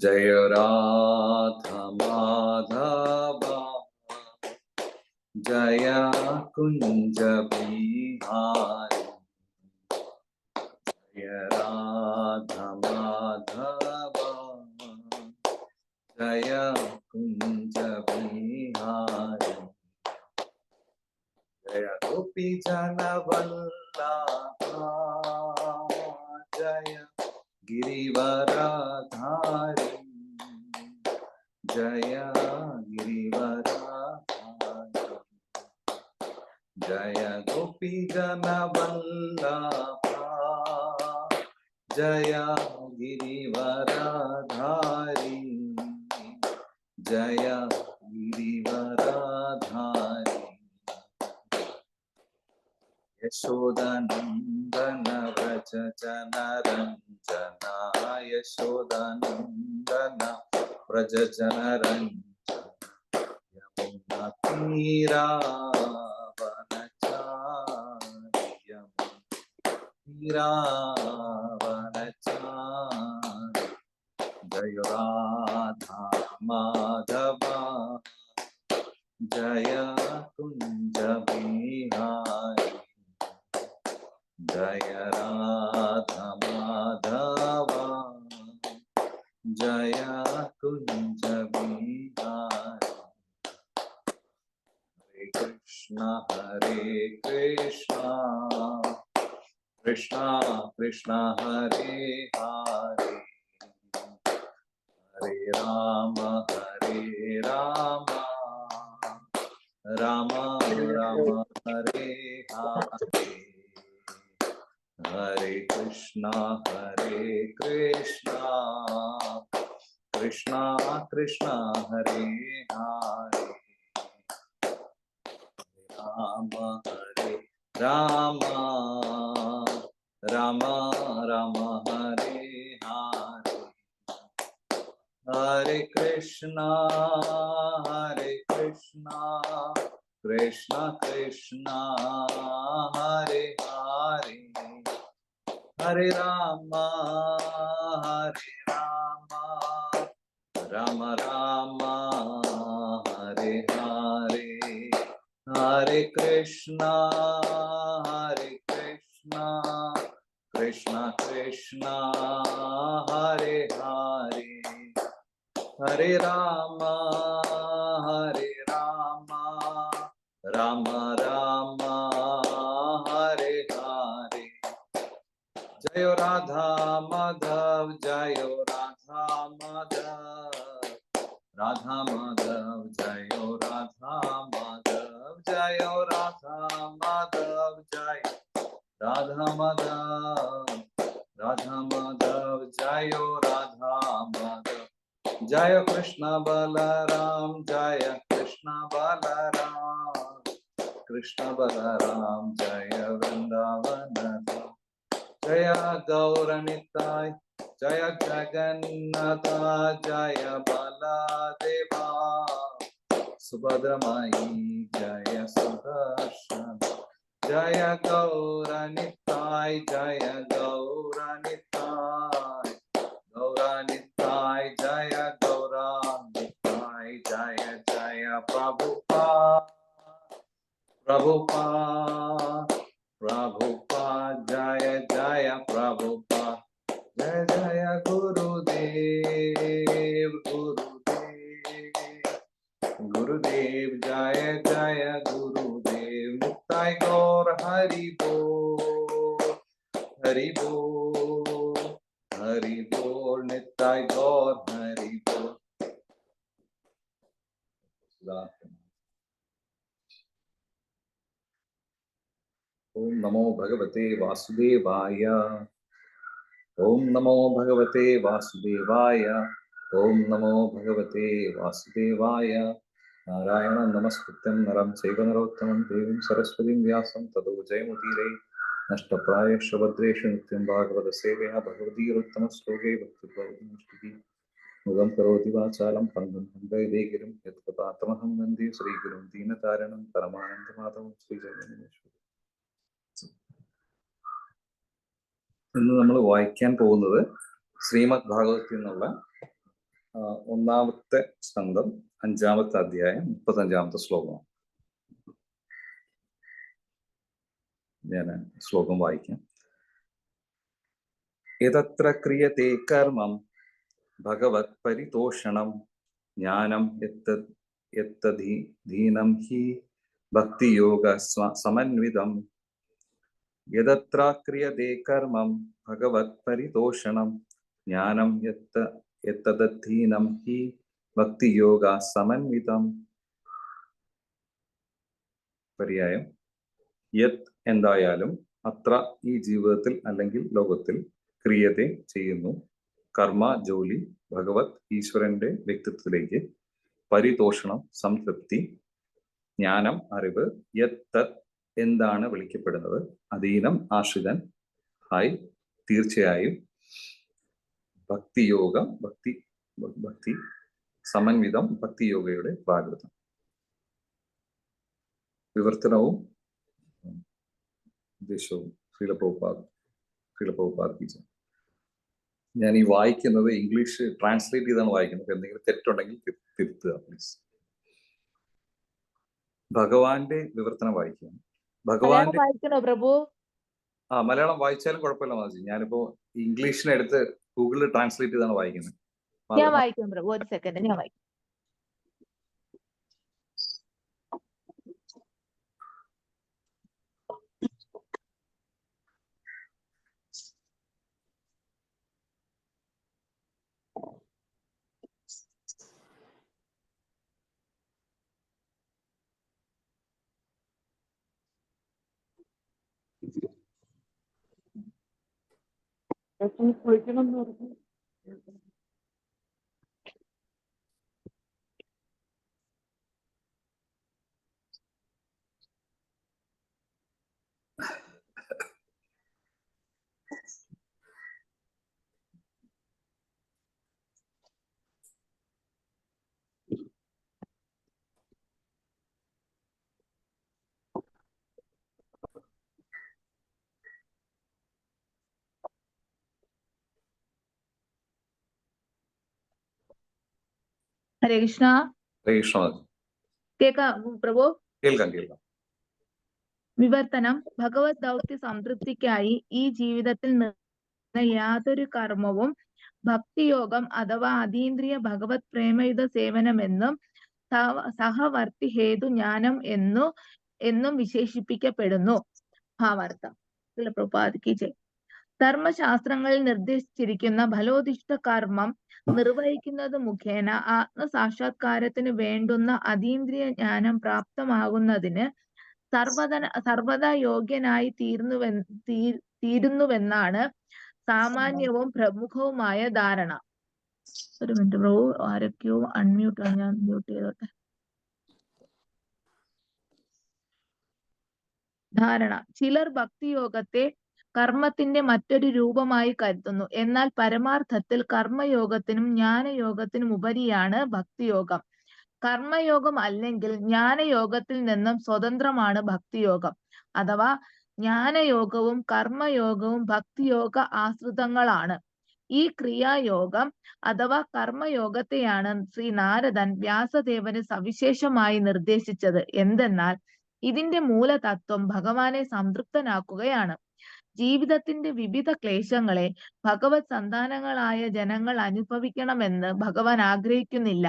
जय राधा माधव जय कुंज बिहारी, जय राधा माधव जय कुंज बिहारी, जय गोपी जन वल्लभा जय गिरिवरधारी, जय गिरिवरधारी, जय गोपी जन वल्लभा जय गिरिवरधारी, जय गिरिवरधारी, यशोदानंदन व्रज जनरंजना, यशोदानंदन व्रज जनरंजना, यमुना तीरावनचारि, यमुना तीरावनचारि, जय राधा माधव जय कुंज बिहारी, जय राधा माधव जय कुंज बिहारी, हरे कृष्णा कृष्णा कृष्णा हरे हरे, हरे राम राम राम हरे हरे, हरे कृष्णा कृष्णा कृष्णा हरे हरे, राम हरे राम राम राम हरे हरे, हरे कृष्णा कृष्णा कृष्णा हरे हरे, हरे राम राम राम हरे हरे, हरे कृष्णा कृष्णा कृष्णा हरे हरे, हरे राम राम राम हरे हरे, जय राधा माधव जय राधा माधव, राधा माधव जय राधा माधव, जय राधा माधव जय राधा माधव, राधा माधव जय राधा माधव, जय कृष्ण बलराम जय कृष्ण बलराम, कृष्ण बलराम जय वृंदावन, जय गौरनिताय जय जगन्नाथ जय बलदेवा, सुभद्रमाई जय सुदर्शन, जय गौरनिताय जय गौरनिताय, गौरनिताय जय गौरनिताय, जय जय प्रभुपाद जय जय प्रभुपाद, जय जय गुरुदेव गुरुदेव जय जय गुरुदेव, निताय गौर हरि बोल निताय गौर हरि बोल। ओम नमो भगवते वासुदेवाय, ओम नमो भगवते वासुदेवाय, ओम नमो भगवते वासुदेवाय, नारायण नमस्कृत्यं नरं चैव नरोत्तमं देवीं सरस्वतीं व्यासं ततो जयमुदीरये, नष्टप्रायेषु भद्रेषु नित्यं भागवत सेवया भगवतीरुत्तमश्लोके भक्तिर्भवति, मुगं करोति वाचालं पङ्गुं लङ्घयितेगिरिं यत्कृपातमहं वन्दे श्रीगुरुं दीनतारिणं परमानन्दमाधवं श्रीजगन्नाथेश्वरम्। ഇന്ന് നമ്മൾ വായിക്കാൻ പോകുന്നത് ശ്രീമദ് ഭാഗവതത്തിൽ നിന്നുള്ള ഒന്നാമത്തെ സ്കന്ധം 5-ാമത്തെ അധ്യായം 35-ാമത്തെ ശ്ലോകമാണ്. ഞാൻ ശ്ലോകം വായിക്കാം. യതത്ര ക്രിയത്തെ കർമ്മം ഭഗവത് പരിതോഷണം ജ്ഞാനം യത്തധീനം ഹി ഭക്തിയോഗ സമന്വിതം. യതത്ര ക്രിയത്തെ കർമ്മം ഭഗവത് പരിതോഷണം ജ്ഞാനം യത്തധീനം ഹി ഭക്തിയോഗ സമന്വിതം. പര്യായം: യത് എന്തായാലും, അത്ര ഈ ജീവിതത്തിൽ അല്ലെങ്കിൽ ലോകത്തിൽ, ക്രിയത്തെ ചെയ്യുന്നു, കർമ്മ ജോലി, ഭഗവത് ഈശ്വരന്റെ വ്യക്തിത്വത്തിലേക്ക്, പരിതോഷണം സംതൃപ്തി, ജ്ഞാനം അറിവ്, യത് എന്താണ് വിളിക്കപ്പെടുന്നത്, അധീനം ആശ്രിതൻ, ഹായ് തീർച്ചയായും, ഭക്തിയോഗം ഭക്തി സമന്വിതം ഭക്തിയോഗയുടെ പ്രാകൃതം. വിവർത്തനവും ഉദ്ദേശവും ശ്രീല പ്രഭുപാദ്. ഞാൻ ഈ വായിക്കുന്നത് ഇംഗ്ലീഷ് ട്രാൻസ്ലേറ്റ് ചെയ്താണ് വായിക്കുന്നത്. എന്തെങ്കിലും തെറ്റുണ്ടെങ്കിൽ തിരുത്തുക പ്ലീസ്. ഭഗവാന്റെ വിവർത്തനം വായിക്കുകയാണ്. ഭഗവാന്റെ പ്രഭു മലയാളം വായിച്ചാലും കുഴപ്പമില്ല മാജി. ഞാനിപ്പോ ഇംഗ്ലീഷിനെടുത്ത് ഗൂഗിളിൽ ട്രാൻസ്ലേറ്റ് ചെയ്താണ് വായിക്കുന്നത്. ഞാൻ വായിക്കാം പ്രഭു, ഒരു സെക്കൻഡ് ഞാൻ വായിക്കാം. ഹരേ കൃഷ്ണ. കേൾക്കാം പ്രഭു? കേൾക്കാം. വിവർത്തനം: ഭഗവത് ദൗത്യ സംതൃപ്തിക്കായി ഈ ജീവിതത്തിൽ യാതൊരു കർമ്മവും ഭക്തിയോഗം അഥവാ അതീന്ദ്രിയ ഭഗവത് പ്രേമയുധ സേവനമെന്നും സഹവർത്തി ഹേതു ജ്ഞാനം എന്നും വിശേഷിപ്പിക്കപ്പെടുന്നു. ഭാവാർത്ഥം. പ്രഭുപാദിക്ക് ധർമ്മശാസ്ത്രങ്ങളിൽ നിർദ്ദേശിച്ചിരിക്കുന്ന ഫലോദിഷ്ട കർമ്മം നിർവഹിക്കുന്നത് മുഖേന ആത്മസാക്ഷാത്കാരത്തിന് വേണ്ടുന്ന അതീന്ദ്രിയ ജ്ഞാനം പ്രാപ്തമാകുന്നതിന് സർവദാ യോഗ്യനായി തീരുന്നുവെന്നാണ് സാമാന്യവും പ്രമുഖവുമായ ധാരണ. ഒരു മിനിറ്റ് പ്രഭു, ആരൊക്കെയോ അൺമ്യൂട്ട് ആണ്, ഞാൻ മ്യൂട്ട് ചെയ്തോട്ടെ. ധാരണ: ചിലർ ഭക്തിയോഗത്തെ കർമ്മത്തിന്റെ മറ്റൊരു രൂപമായി കരുതുന്നു. എന്നാൽ പരമാർത്ഥത്തിൽ കർമ്മയോഗത്തിനും ജ്ഞാനയോഗത്തിനും ഉപരിയാണ് ഭക്തിയോഗം. കർമ്മയോഗം അല്ലെങ്കിൽ ജ്ഞാനയോഗത്തിൽ നിന്നും സ്വതന്ത്രമാണ് ഭക്തിയോഗം. അഥവാ ജ്ഞാനയോഗവും കർമ്മയോഗവും ഭക്തിയോഗ ആശ്രിതങ്ങളാണ്. ഈ ക്രിയായോഗം അഥവാ കർമ്മയോഗത്തെയാണ് ശ്രീ നാരദൻ വ്യാസദേവന് സവിശേഷമായി നിർദ്ദേശിച്ചത്. എന്തെന്നാൽ ഇതിന്റെ മൂലതത്വം ഭഗവാനെ സംതൃപ്തനാക്കുകയാണ്. ജീവിതത്തിന്റെ വിവിധ ക്ലേശങ്ങളെ ഭഗവത് സന്താനങ്ങളായ ജനങ്ങൾ അനുഭവിക്കണമെന്ന് ഭഗവാൻ ആഗ്രഹിക്കുന്നില്ല.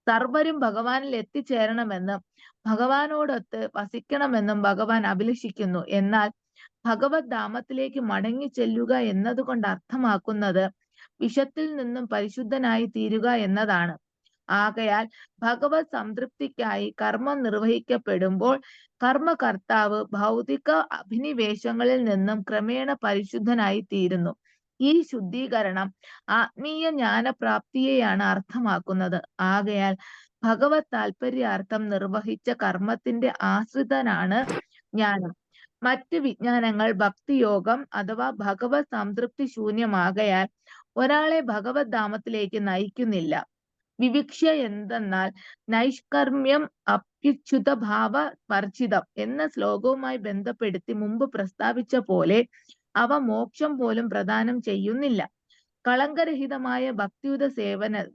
സർവരും ഭഗവാനിൽ എത്തിച്ചേരണമെന്നും ഭഗവാനോടൊത്ത് വസിക്കണമെന്നും ഭഗവാൻ അഭിലഷിക്കുന്നു. എന്നാൽ ഭഗവത് ധാമത്തിലേക്ക് മടങ്ങി ചെല്ലുക എന്നതുകൊണ്ട് അർത്ഥമാക്കുന്നത് വിഷത്തിൽ നിന്നും പരിശുദ്ധനായി തീരുക എന്നതാണ്. ആകയാൽ ഭഗവത് സംതൃപ്തിക്കായി കർമ്മം നിർവഹിക്കപ്പെടുമ്പോൾ കർമ്മകർത്താവ് ഭൗതിക അഭിനിവേശങ്ങളിൽ നിന്നും ക്രമേണ പരിശുദ്ധനായി തീരുന്നു. ഈ ശുദ്ധീകരണം ആത്മീയ ജ്ഞാനപ്രാപ്തിയെയാണ് അർത്ഥമാക്കുന്നത്. ആകയാൽ ഭഗവത് താല്പര്യാർത്ഥം നിർവഹിച്ച കർമ്മത്തിന്റെ ആശ്രിതനാണ് ജ്ഞാനം. മറ്റ് വിജ്ഞാനങ്ങൾ ഭക്തിയോഗം അഥവാ ഭഗവത് സംതൃപ്തി ശൂന്യമാകയാൽ ഒരാളെ ഭഗവത് ധാമത്തിലേക്ക് നയിക്കുന്നില്ല. വിവിക്ഷ എന്തെന്നാൽ നൈഷ്കർമ്മ്യം അപ്യുച്യുത ഭാവ വർജിതം എന്ന ശ്ലോകവുമായി ബന്ധപ്പെടുത്തി മുമ്പ് പ്രസ്താവിച്ച പോലെ അവ മോക്ഷം പോലും പ്രദാനം ചെയ്യുന്നില്ല. കളങ്കരഹിതമായ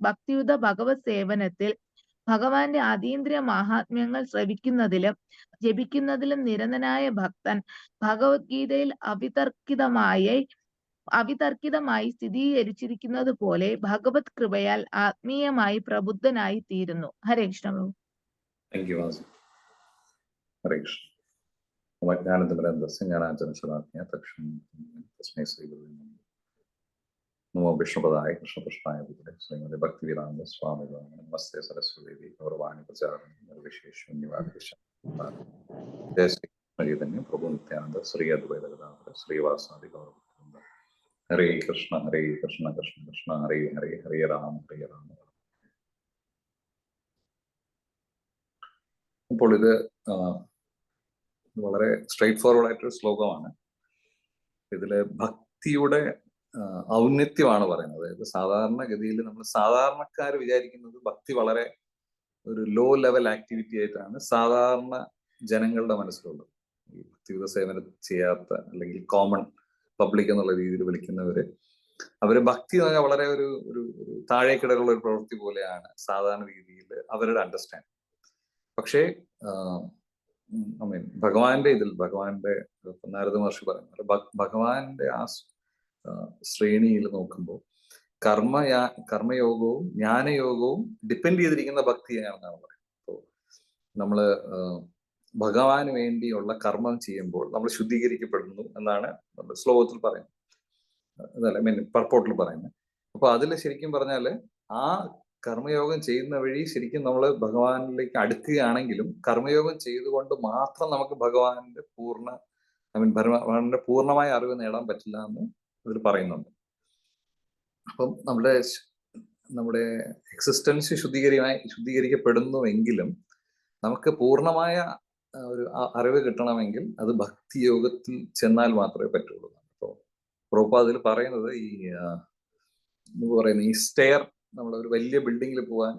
ഭക്തിയുത ഭഗവത് സേവനത്തിൽ ഭഗവാന്റെ അതീന്ദ്രിയ മഹാത്മ്യങ്ങൾ ശ്രവിക്കുന്നതിലും ജപിക്കുന്നതിലും നിരതനായ ഭക്തൻ ഭഗവത്ഗീതയിൽ അവിതർക്കിതമായി സ്ഥിരീകരിച്ചിരിക്കുന്നത് പോലെ ഭഗവത് കൃപയാൽ ആത്മീയമായി പ്രബുദ്ധനായി തീരുന്നു. ഹരേ കൃഷ്ണ പ്രഭു. താങ്ക് യു മാസി. ഹരേ കൃഷ്ണ. തസ്മൈ ശ്രീ ഗുരുവേ നമഃ. നമോ വിഷ്ണുപദായ കൃഷ്ണപൃഷ്ഠായ വിഗ്രഹ ശ്രീമതി ഭക്തിവേദാന്ത സ്വാമി നമസ്തേ സരസ്വതി ഗൗരവാണി പ്രചാരണ നിർവിശേഷ ജയ ശ്രീ ചൈതന്യ പ്രഭു നിത്യാനന്ദ ശ്രീ അദ്വൈത ഗദാധര ശ്രീവാസാദി ഗൗരവ. ഹരേ കൃഷ്ണ കൃഷ്ണ കൃഷ്ണ ഹരേ ഹരേ ഹരേ രാമ. അപ്പോൾ ഇത് വളരെ സ്ട്രൈറ്റ് ഫോർവേഡ് ആയിട്ടൊരു ശ്ലോകമാണ്. ഇതില് ഭക്തിയുടെ ഔന്നത്യമാണ് പറയുന്നത്. അതായത് സാധാരണഗതിയിൽ നമ്മൾ സാധാരണക്കാർ വിചാരിക്കുന്നത് ഭക്തി വളരെ ഒരു ലോ ലെവൽ ആക്ടിവിറ്റി ആയിട്ടാണ് സാധാരണ ജനങ്ങളുടെ മനസ്സിലുള്ളത്. ഈ ഭക്തിയുത സേവനം ചെയ്യാത്ത അല്ലെങ്കിൽ കോമൺ പബ്ലിക് എന്നുള്ള രീതിയിൽ വിളിക്കുന്നവര് അവര് ഭക്തി എന്ന് പറഞ്ഞാൽ വളരെ ഒരു താഴേക്കിടയിലുള്ള ഒരു പ്രവൃത്തി പോലെയാണ് സാധാരണ രീതിയിൽ അവരുടെ അണ്ടർസ്റ്റാൻഡിങ്. പക്ഷേ ഭഗവാന്റെ നാരദ മഹർഷി പറയുന്നത് ഭഗവാന്റെ ആ ശ്രേണിയിൽ നോക്കുമ്പോൾ കർമ്മയോഗവും ജ്ഞാനയോഗവും ഡിപ്പെൻഡ് ചെയ്തിരിക്കുന്ന ഭക്തിയാണെന്നാണ് പറയുന്നത്. അപ്പോൾ നമ്മള് ഭഗവാന് വേണ്ടിയുള്ള കർമ്മം ചെയ്യുമ്പോൾ നമ്മൾ ശുദ്ധീകരിക്കപ്പെടുന്നു എന്നാണ് നമ്മൾ ശ്ലോകത്തിൽ പറയുന്നത്, അതല്ല പർപ്പോട്ടിൽ പറയുന്നത്. അപ്പൊ അതിൽ ശരിക്കും പറഞ്ഞാല് ആ കർമ്മയോഗം ചെയ്യുന്ന വഴി ശരിക്കും നമ്മൾ ഭഗവാനിലേക്ക് അടുക്കുകയാണെങ്കിലും കർമ്മയോഗം ചെയ്തുകൊണ്ട് മാത്രം നമുക്ക് ഭഗവാന്റെ ഭഗവാന്റെ പൂർണ്ണമായ അറിവ് നേടാൻ പറ്റില്ല എന്ന് അതിൽ പറയുന്നുണ്ട്. അപ്പം നമ്മുടെ എക്സിസ്റ്റൻസ് ശുദ്ധീകരിക്കപ്പെടുന്നുവെങ്കിലും നമുക്ക് പൂർണ്ണമായ ഒരു അറിവ് കിട്ടണമെങ്കിൽ അത് ഭക്തിയോഗത്തിൽ ചെന്നാൽ മാത്രമേ പറ്റുള്ളൂ. അപ്പോൾ പ്രഭുപാദിൽ പറയുന്നത് ഈ സ്റ്റെയർ, നമ്മളൊരു വലിയ ബിൽഡിങ്ങിൽ പോകാൻ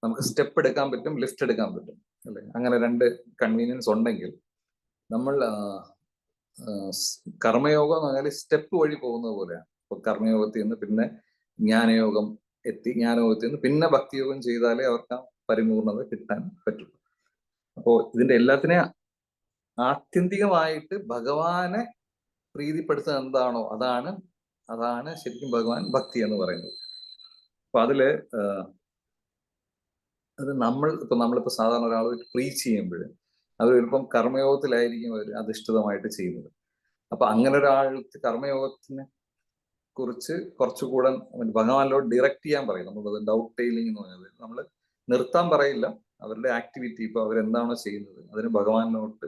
നമുക്ക് സ്റ്റെപ്പ് എടുക്കാൻ പറ്റും, ലിഫ്റ്റ് എടുക്കാൻ പറ്റും അല്ലെ? അങ്ങനെ രണ്ട് കൺവീനിയൻസ് ഉണ്ടെങ്കിൽ നമ്മൾ കർമ്മയോഗം എന്ന് പറഞ്ഞാൽ സ്റ്റെപ്പ് വഴി പോകുന്നത് പോലെയാണ്. അപ്പൊ കർമ്മയോഗത്തിൽ നിന്ന് പിന്നെ ജ്ഞാനയോഗത്തിൽ നിന്ന് പിന്നെ ഭക്തിയോഗം ചെയ്താലേ അവർക്ക് ആ പരിപൂർണത കിട്ടാൻ പറ്റുള്ളൂ. അപ്പോൾ ഇതിന്റെ എല്ലാത്തിനെ ആത്യന്തികമായിട്ട് ഭഗവാനെ പ്രീതിപ്പെടുത്തുന്നത് എന്താണോ അതാണ് ശരിക്കും ഭഗവാൻ ഭക്തി എന്ന് പറയുന്നത്. അപ്പൊ അതില് അത് നമ്മളിപ്പോ സാധാരണ ഒരാൾ പ്രീച്ച് ചെയ്യുമ്പോൾ അവർ ചിലപ്പം കർമ്മയോഗത്തിലായിരിക്കും അവർ അധിഷ്ഠിതമായിട്ട് ചെയ്യുന്നത്. അപ്പൊ അങ്ങനെ ഒരാൾക്ക് കർമ്മയോഗത്തിനെ കുറിച്ച് കുറച്ചുകൂടെ ഭഗവാനിലോട്ട് ഡയറക്റ്റ് ചെയ്യാൻ പറയും. നമ്മളത് ഡൗട്ട് ടൈലിംഗ് എന്ന് പറയുന്നത് നമ്മൾ നിർത്താൻ പറയില്ല. അവരുടെ ആക്ടിവിറ്റി ഇപ്പൊ അവരെന്താണോ ചെയ്യുന്നത് അതിന് ഭഗവാനിലോട്ട്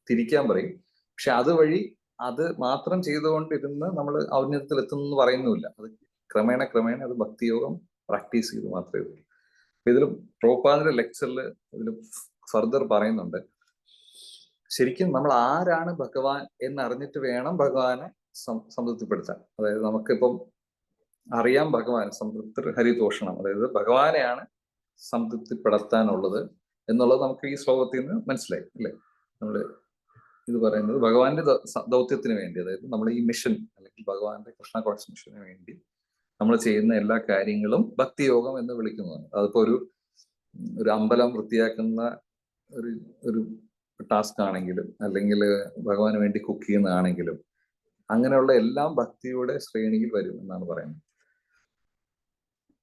തിരിക്കാൻ പറയും. പക്ഷെ അതുവഴി അത് മാത്രം ചെയ്തുകൊണ്ടിരുന്ന് നമ്മൾ ഔന്നത്യത്തിൽ എത്തുന്നു പറയുന്നുമില്ല. അത് ക്രമേണ അത് ഭക്തിയോഗം പ്രാക്ടീസ് ചെയ്ത് മാത്രമേ ഉള്ളൂ. ഇതിൽ പ്രഭുപാദിന്റെ ലെക്ചറിൽ ഇതിൽ ഫർദർ പറയുന്നുണ്ട്, ശരിക്കും നമ്മൾ ആരാണ് ഭഗവാൻ എന്നറിഞ്ഞിട്ട് വേണം ഭഗവാനെ സംതൃപ്തിപ്പെടുത്താൻ. അതായത് നമുക്കിപ്പം അറിയാം ഭഗവാൻ സംതൃപ്തി ഹരിതോഷണം, അതായത് ഭഗവാനെയാണ് സംതൃപ്തിപ്പെടുത്താനുള്ളത് എന്നുള്ളത് നമുക്ക് ഈ ശ്ലോകത്തിൽ നിന്ന് മനസ്സിലായി അല്ലേ? നമ്മള് ഇത് പറയുന്നത് ഭഗവാന്റെ ദൗത്യത്തിന് വേണ്ടി, അതായത് നമ്മൾ ഈ മിഷൻ അല്ലെങ്കിൽ ഭഗവാന്റെ കൃഷ്ണ കോൺസ് മിഷന് വേണ്ടി നമ്മൾ ചെയ്യുന്ന എല്ലാ കാര്യങ്ങളും ഭക്തിയോഗം എന്ന് വിളിക്കുന്നതാണ്. അതിപ്പോ ഒരു അമ്പലം വൃത്തിയാക്കുന്ന ഒരു ടാസ്ക് ആണെങ്കിലും അല്ലെങ്കിൽ ഭഗവാന് വേണ്ടി കുക്ക് ചെയ്യുന്നതാണെങ്കിലും അങ്ങനെയുള്ള എല്ലാം ഭക്തിയുടെ ശ്രേണിയിൽ വരും എന്നാണ് പറയുന്നത്.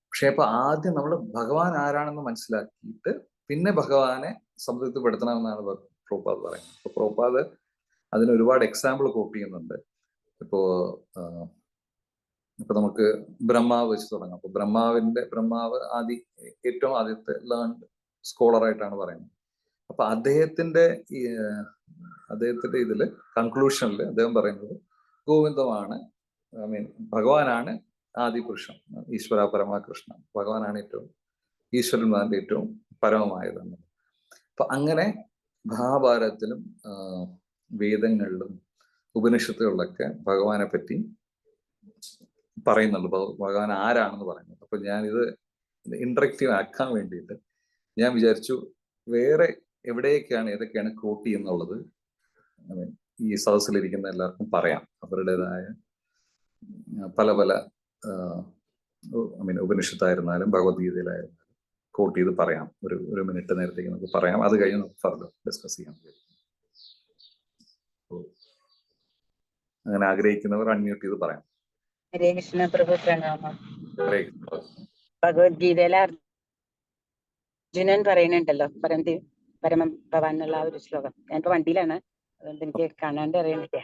പക്ഷെ അപ്പൊ ആദ്യം നമ്മൾ ഭഗവാൻ ആരാണെന്ന് മനസ്സിലാക്കിയിട്ട് പിന്നെ ഭഗവാനെ സംതൃപ്തിപ്പെടുത്തണമെന്നാണ് പ്രഭുപാദ് പറയുന്നത്. അപ്പൊ പ്രഭുപാദ് അതിന് ഒരുപാട് എക്സാമ്പിൾ കോട്ട് ചെയ്യുന്നുണ്ട്. ഇപ്പോ നമുക്ക് ബ്രഹ്മാവ് വെച്ച് തുടങ്ങാം. അപ്പൊ ബ്രഹ്മാവ് ഏറ്റവും ആദ്യത്തെ ലേൺഡ് സ്കോളർ ആയിട്ടാണ് പറയുന്നത്. അപ്പൊ അദ്ദേഹത്തിന്റെ ഇതില് കൺക്ലൂഷനിൽ അദ്ദേഹം പറയുന്നത് ഗോവിന്ദമാണ്, ഭഗവാനാണ് ആദിപുരുഷൻ, ഈശ്വര പരമാകൃഷ്ണൻ, ഭഗവാനാണ് ഈശ്വരന്മാരുടെ ഏറ്റവും പരമമായതെന്ന്. അപ്പൊ അങ്ങനെ മഹാഭാരതത്തിലും വേദങ്ങളിലും ഉപനിഷത്തുകളിലൊക്കെ ഭഗവാനെ പറ്റി പറയുന്നുണ്ട്, ഭഗവാൻ ആരാണെന്ന് പറയുന്നത്. അപ്പൊ ഞാനിത് ഇന്ററാക്റ്റീവ് ആക്കാൻ വേണ്ടിയിട്ട് ഞാൻ വിചാരിച്ചു വേറെ ഏതൊക്കെയാണ് കോട്ട് ചെയ്യുന്നുള്ളത് ഈ സദസ്സിലിരിക്കുന്ന എല്ലാവർക്കും പറയാം. അവരുടേതായ പല പല ഉപനിഷത്തായിരുന്നാലും ഭഗവത്ഗീതയിലായിരുന്നാലും കോട്ട് ചെയ്ത് പറയാം. ഒരു മിനിറ്റ് നേരത്തേക്ക് നമുക്ക് പറയാം. അത് കഴിഞ്ഞ് നമുക്ക് ഫർദർ ഡിസ്കസ് ചെയ്യാം. അങ്ങനെ ആഗ്രഹിക്കുന്നവർ അൺമ്യൂട്ട് ചെയ്ത് പറയാം. ഹരേ കൃഷ്ണ പ്രഭു പ്രണാമം. ഹരേ ഭഗവത്ഗീതയിലെ അർജുനൻ പറയുന്നുണ്ടല്ലോ പരമം ഭവാൻ എന്നുള്ള ആ ഒരു ശ്ലോകം. ഞാനിപ്പോ വണ്ടിയിലാണ്, അതുകൊണ്ട് എനിക്ക് കാണാണ്ട് അറിയണില്ല.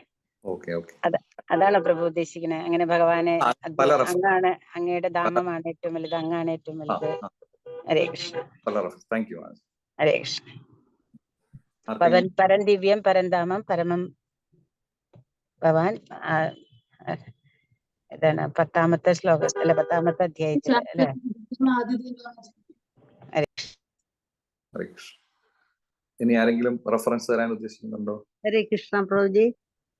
അതാണോ പ്രഭു ഉദ്ദേശിക്കുന്നത്? അങ്ങനെ ഭഗവാനെ അങ്ങാണ്, അങ്ങയുടെ ധാമമാണ് ഏറ്റവും വലുത്, അങ്ങാണ് ഏറ്റവും വലുത്. ഹരേ കൃഷ്ണ. ഹരേ കൃഷ്ണ. പരം ദിവ്യം പരന്ധാമം പരമം ഭവാൻ. ഇതാണ് 10ാമത്തെ ശ്ലോകം അല്ലെ, 10ാമത്തെ അധ്യായത്തില് അല്ലെ? ഹരേ കൃഷ്ണ. ഇനി ആരെങ്കിലും റെഫറൻസ് തരാൻ ഉദ്ദേശിക്കുന്നുണ്ടോ? ഹരേ കൃഷ്ണ പ്രഭുജി.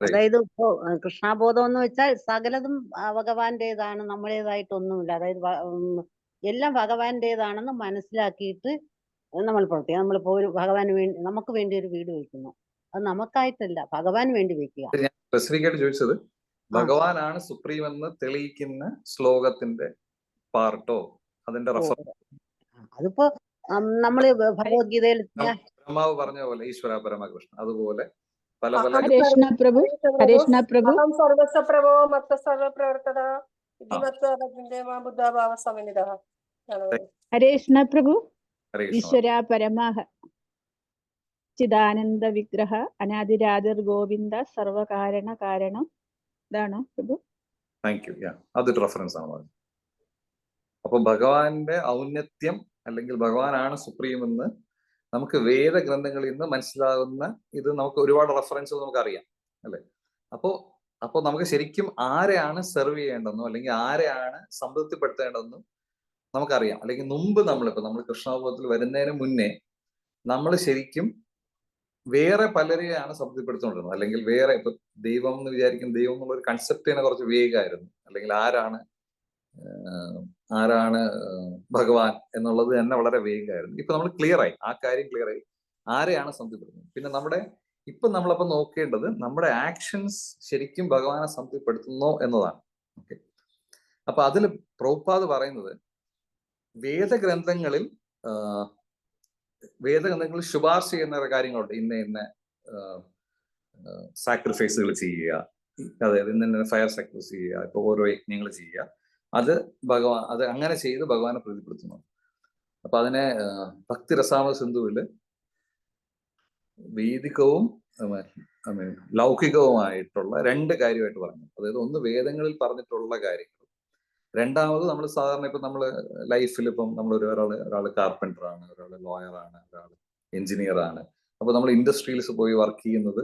അതായത് ഇപ്പോ കൃഷ്ണബോധം എന്ന് വെച്ചാൽ സകലതും ഭഗവാന്റേതാണ്, നമ്മുടേതായിട്ടൊന്നുമില്ല. അതായത് എല്ലാം ഭഗവാന്റേതാണെന്ന് മനസ്സിലാക്കിയിട്ട് നമ്മൾ പ്രവർത്തിക്കുക. നമ്മളിപ്പോ ഒരു ഭഗവാന് വേണ്ടി, നമുക്ക് വേണ്ടി ഒരു വീട് വെക്കുന്നു, അത് നമുക്കായിട്ടല്ല, ഭഗവാന് വേണ്ടി വെക്കുക. ഞാൻ സ്പെസിഫിക് ആയിട്ട് ചോദിച്ചത് ഭഗവാനാണ് സുപ്രീം എന്ന് തെളിയിക്കുന്ന ശ്ലോകത്തിന്റെ പാർട്ടോ അതിന്റെ റെഫറൻസ്. അതിപ്പോ നമ്മള് ഭഗവത്ഗീതയിൽ ബ്രഹ്മാവ് പറഞ്ഞ പോലെ ഈശ്വര പരമകൃഷ്ണ, അതുപോലെ പല പല. ഹരേഷ്ണ പ്രഭു. ഈശ്വര പരമഃ ചിദാനന്ദ വിഗ്രഹ അനാദിരാതിർ ഗോവിന്ദ സർവകാരണ കാരണം. ഇതാണോ പ്രഭു? Thank you. അതൊരു റെഫറൻസ് ആണ്. അപ്പൊ ഭഗവാന്റെ ഔന്നത്യം അല്ലെങ്കിൽ ഭഗവാനാണ് സുപ്രീം എന്ന് നമുക്ക് വേദഗ്രന്ഥങ്ങളിൽ നിന്ന് മനസ്സിലാകുന്ന ഇത് നമുക്ക് ഒരുപാട് റെഫറൻസ് നമുക്ക് അറിയാം അല്ലെ? അപ്പോ നമുക്ക് ശരിക്കും ആരെയാണ് സെർവ് ചെയ്യേണ്ടതെന്നോ അല്ലെങ്കിൽ ആരെയാണ് സംതൃപ്തിപ്പെടുത്തേണ്ടതെന്നും നമുക്കറിയാം. അല്ലെങ്കിൽ മുമ്പ് നമ്മൾ കൃഷ്ണാബോധത്തിൽ വരുന്നതിന് മുന്നേ നമ്മൾ ശരിക്കും വേറെ പലരെയാണ് സംതൃപ്തിപ്പെടുത്തുകൊണ്ടിരുന്നത്. അല്ലെങ്കിൽ വേറെ ഇപ്പൊ ദൈവം എന്ന് വിചാരിക്കും, ദൈവം എന്നുള്ള ഒരു കൺസെപ്റ്റ് തന്നെ കുറച്ച് വേഗമായിരുന്നു. അല്ലെങ്കിൽ ആരാണ് ഭഗവാൻ എന്നുള്ളത് തന്നെ വളരെ വേഗമായിരുന്നു. ഇപ്പൊ നമ്മൾ ക്ലിയർ ആയി, ആ കാര്യം ക്ലിയർ ആയി, ആരെയാണ് സംതൃപ്തിപ്പെടുത്തുന്നത്. പിന്നെ നമ്മളപ്പോ നോക്കേണ്ടത് നമ്മുടെ ആക്ഷൻസ് ശരിക്കും ഭഗവാനെ സംതൃപ്തിപ്പെടുത്തുന്നോ എന്നതാണ്. ഓക്കെ, അപ്പൊ അതിൽ പ്രഭുപാദ് പറയുന്നത് വേദഗ്രന്ഥങ്ങളിൽ ശുപാർശ ചെയ്യുന്ന കാര്യങ്ങളുണ്ട്. ഇന്ന സാക്രിഫൈസുകൾ ചെയ്യുക, അതായത് ഇന്ന ഫയർ സാക്രിഫൈസ് ചെയ്യുക, ഇപ്പൊ ഓരോ യജ്ഞങ്ങൾ ചെയ്യുക, അത് അങ്ങനെ ചെയ്ത് ഭഗവാനെ പ്രീതിപ്പെടുത്തുന്നു. അപ്പൊ അതിനെ ഭക്തി രസാമൃത സിന്ധുവില് വേദികവും ലൗകികവുമായിട്ടുള്ള രണ്ട് കാര്യമായിട്ട് പറഞ്ഞു. അതായത് ഒന്ന് വേദങ്ങളിൽ പറഞ്ഞിട്ടുള്ള കാര്യങ്ങൾ, രണ്ടാമത് നമ്മൾ സാധാരണ ഇപ്പൊ നമ്മള് ലൈഫിൽ ഇപ്പം നമ്മൾ ഒരാൾ കാർപ്പൻറ്റർ ആണ്, ഒരാൾ ലോയർ ആണ്, ഒരാൾ എഞ്ചിനീയർ ആണ്. അപ്പൊ നമ്മൾ ഇൻഡസ്ട്രിയിൽസ് പോയി വർക്ക് ചെയ്യുന്നത്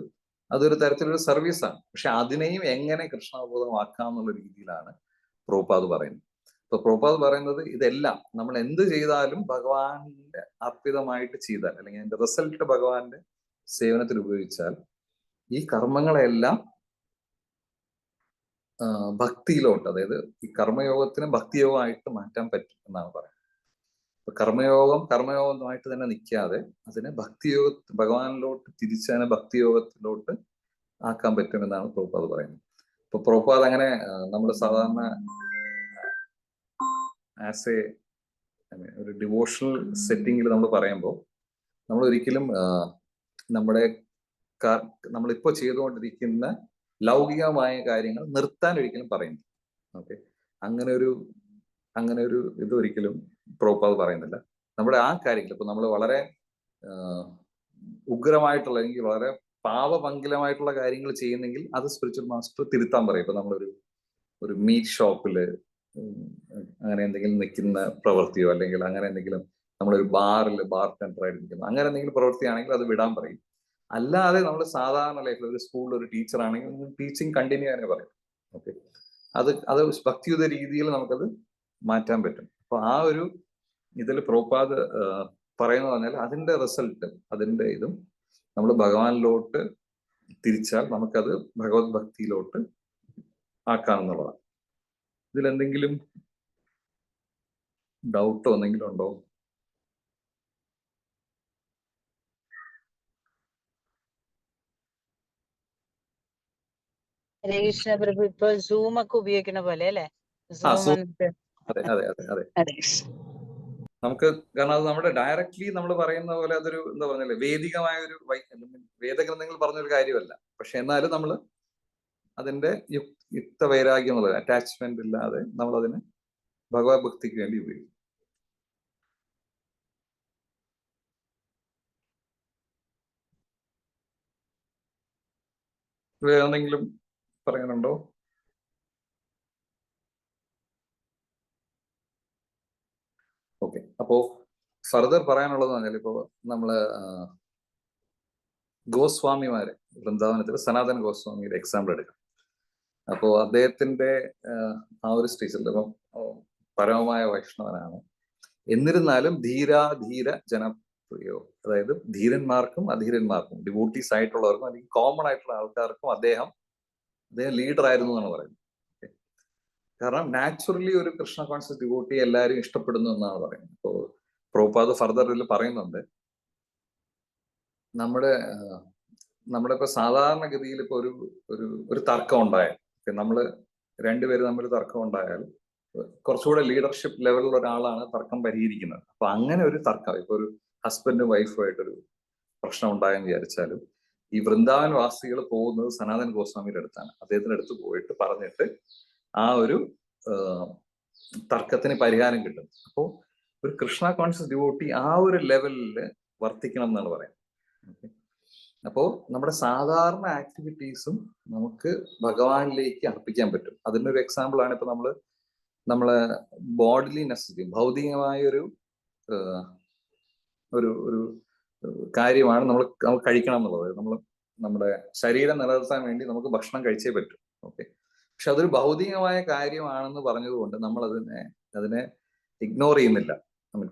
അതൊരു തരത്തിലൊരു സർവീസാണ്. പക്ഷെ അതിനെയും എങ്ങനെ കൃഷ്ണാബോധമാക്കാം എന്നുള്ള രീതിയിലാണ് പ്രഭുപാദ് പറയുന്നത്. ഇപ്പൊ പ്രഭുപാദ് പറയുന്നത് ഇതെല്ലാം നമ്മൾ എന്ത് ചെയ്താലും ഭഗവാന്റെ അർപ്പിതമായിട്ട് ചെയ്താൽ, അല്ലെങ്കിൽ അതിന്റെ റിസൾട്ട് ഭഗവാന്റെ സേവനത്തിൽ ഉപയോഗിച്ചാൽ ഈ കർമ്മങ്ങളെല്ലാം ഭക്തിയിലോട്ട്, അതായത് ഈ കർമ്മയോഗത്തിനെ ഭക്തിയോഗമായിട്ട് മാറ്റാൻ പറ്റും എന്നാണ് പറയുന്നത്. ഇപ്പൊ കർമ്മയോഗമായിട്ട് തന്നെ നിൽക്കാതെ അതിനെ ഭഗവാനിലോട്ട് തിരിച്ചതിനെ ഭക്തിയോഗത്തിലോട്ട് ആക്കാൻ പറ്റുമെന്നാണ് പ്രഭുപാദ് പറയുന്നത്. ഇപ്പൊ പ്രഭുപാദ് അങ്ങനെ നമ്മൾ സാധാരണ ആസ് ഒരു ഡിവോഷണൽ സെറ്റിങ്ങിൽ നമ്മൾ പറയുമ്പോൾ നമ്മൾ ഒരിക്കലും നമ്മളിപ്പോ ചെയ്തുകൊണ്ടിരിക്കുന്ന ലൗകികമായ കാര്യങ്ങൾ നിർത്താൻ ഒരിക്കലും പറയുന്നു. ഓക്കെ, അങ്ങനെ ഒരു ഇതൊരിക്കലും പ്രഭുപാദ് പറയുന്നില്ല. നമ്മുടെ ആ കാര്യങ്ങൾ ഇപ്പൊ നമ്മൾ വളരെ ഉഗ്രമായിട്ടുള്ള അല്ലെങ്കിൽ വളരെ പാപപങ്കിലമായിട്ടുള്ള കാര്യങ്ങൾ ചെയ്യുന്നെങ്കിൽ അത് സ്പിരിച്വൽ മാസ്റ്റർ തിരുത്താൻ പറയും. ഇപ്പൊ നമ്മളൊരു മീറ്റ് ഷോപ്പില് അങ്ങനെ എന്തെങ്കിലും നിൽക്കുന്ന പ്രവൃത്തിയോ, അല്ലെങ്കിൽ അങ്ങനെ എന്തെങ്കിലും നമ്മളൊരു ബാർ ടെൻഡറായിട്ട് നിൽക്കുന്നു, അങ്ങനെ എന്തെങ്കിലും പ്രവൃത്തിയാണെങ്കിൽ അത് വിടാൻ പറയും. അല്ലാതെ നമ്മൾ സാധാരണ ലൈഫിൽ ഒരു സ്കൂളിൽ ഒരു ടീച്ചർ ആണെങ്കിൽ ടീച്ചിങ് കണ്ടിന്യൂ ചെയ്യാനേ പറയും. ഓക്കെ, അത് ഭക്തിയുത രീതിയിൽ നമുക്കത് മാറ്റാൻ പറ്റും. അപ്പൊ ആ ഒരു ഇതിൽ പ്രഭുപാദ് പറയുന്നത് പറഞ്ഞാൽ അതിന്റെ റിസൾട്ട്, അതിന്റെ ഇതും നമ്മൾ ഭഗവാനിലോട്ട് തിരിച്ചാൽ നമുക്കത് ഭഗവത് ഭക്തിയിലോട്ട് ആക്കാമെന്നുള്ളതാണ്. ഇതിലെന്തെങ്കിലും ഡൗട്ടോ എന്തെങ്കിലും ഉണ്ടോ? ഹരേ കൃഷ്ണ പ്രഭു. ഇപ്പൊ സൂം ഒക്കെ ഉപയോഗിക്കുന്ന പോലെ അല്ലെ? ആ സൂം വന്നിട്ട് അതെ അതെ അതെ അതെ. ഹരേ കൃഷ്ണ. നമുക്ക് കാരണം അത് നമ്മുടെ ഡയറക്ട്ലി നമ്മൾ പറയുന്ന പോലെ അതൊരു എന്താ പറഞ്ഞല്ലേ വേദികമായ ഒരു വേദഗ്രന്ഥങ്ങൾ പറഞ്ഞൊരു കാര്യമല്ല. പക്ഷെ എന്നാലും നമ്മൾ അതിന്റെ യുക്ത വൈരാഗ്യം എന്നുള്ളത് അറ്റാച്ച്മെന്റ് ഇല്ലാതെ നമ്മൾ അതിനെ ഭഗവത് ഭക്തിക്ക് വേണ്ടി ഉപയോഗിക്കും. വേറെ എന്തെങ്കിലും പറയാനുണ്ടോ? ഓക്കെ, അപ്പോ ഫർദർ പറയാനുള്ളതെന്ന് പറഞ്ഞാൽ ഇപ്പോ നമ്മള് ഗോസ്വാമിമാരെ വൃന്ദാവനത്തിൽ സനാതൻ ഗോസ്വാമിയുടെ എക്സാമ്പിൾ എടുക്കാം. അപ്പോ അദ്ദേഹത്തിന്റെ ആ ഒരു സ്റ്റേജിൽ ഇപ്പം പരമമായ വൈഷ്ണവനാണ്. എന്നിരുന്നാലും ധീര ജനപ്രിയോ, അതായത് ധീരന്മാർക്കും അധീരന്മാർക്കും ഡിവോട്ടീസ് ആയിട്ടുള്ളവർക്കും അല്ലെങ്കിൽ കോമൺ ആയിട്ടുള്ള ആൾക്കാർക്കും അദ്ദേഹം ലീഡർ ആയിരുന്നു എന്നാണ് പറയുന്നത്. കാരണം നാച്ചുറലി ഒരു കൃഷ്ണ കോൺഷ്യസ് ഡിവോട്ടി എല്ലാവരും ഇഷ്ടപ്പെടുന്നു എന്നാണ് പറയുന്നത്. ഇപ്പോൾ പ്രഭുപാദ് ഫർദർ ഇതിൽ പറയുന്നുണ്ട്, നമ്മുടെ ഇപ്പൊ സാധാരണഗതിയിൽ ഇപ്പൊ ഒരു തർക്കം ഉണ്ടായാൽ, നമ്മള് രണ്ടുപേര് തമ്മിൽ തർക്കം ഉണ്ടായാൽ കുറച്ചുകൂടെ ലീഡർഷിപ്പ് ലെവലിലുള്ള ഒരാളാണ് തർക്കം പരിഹരിക്കുന്നത്. അപ്പൊ അങ്ങനെ ഒരു തർക്കം ഇപ്പൊ ഒരു ഹസ്ബൻഡും വൈഫുമായിട്ടൊരു പ്രശ്നം ഉണ്ടായെന്ന് വിചാരിച്ചാലും ഈ വൃന്ദാവൻ വാസികൾ പോകുന്നത് സനാതൻ ഗോസ്വാമിയുടെ അടുത്താണ്. അദ്ദേഹത്തിന്റെ അടുത്ത് പോയിട്ട് പറഞ്ഞിട്ട് ആ ഒരു തർക്കത്തിന് പരിഹാരം കിട്ടും. അപ്പോൾ ഒരു കൃഷ്ണ കോൺഷ്യസ് ഡിവോട്ടി ആ ഒരു ലെവലിൽ വർത്തിക്കണം എന്നാണ് പറയുന്നത്. അപ്പോൾ നമ്മുടെ സാധാരണ ആക്ടിവിറ്റീസും നമുക്ക് ഭഗവാനിലേക്ക് അർപ്പിക്കാൻ പറ്റും. അതിനൊരു എക്സാമ്പിൾ ആണ് ഇപ്പൊ നമ്മളെ ബോഡിലി നെസസിറ്റി, ഭൗതികമായ ഒരു കാര്യമാണ് നമ്മൾ കഴിക്കണം എന്നുള്ളത്. നമ്മുടെ ശരീരം നിലനിർത്താൻ വേണ്ടി നമുക്ക് ഭക്ഷണം കഴിച്ചേ പറ്റും. ഓക്കെ, പക്ഷെ അതൊരു ഭൗതികമായ കാര്യമാണെന്ന് പറഞ്ഞതുകൊണ്ട് നമ്മൾ അതിനെ ഇഗ്നോർ ചെയ്യുന്നില്ല.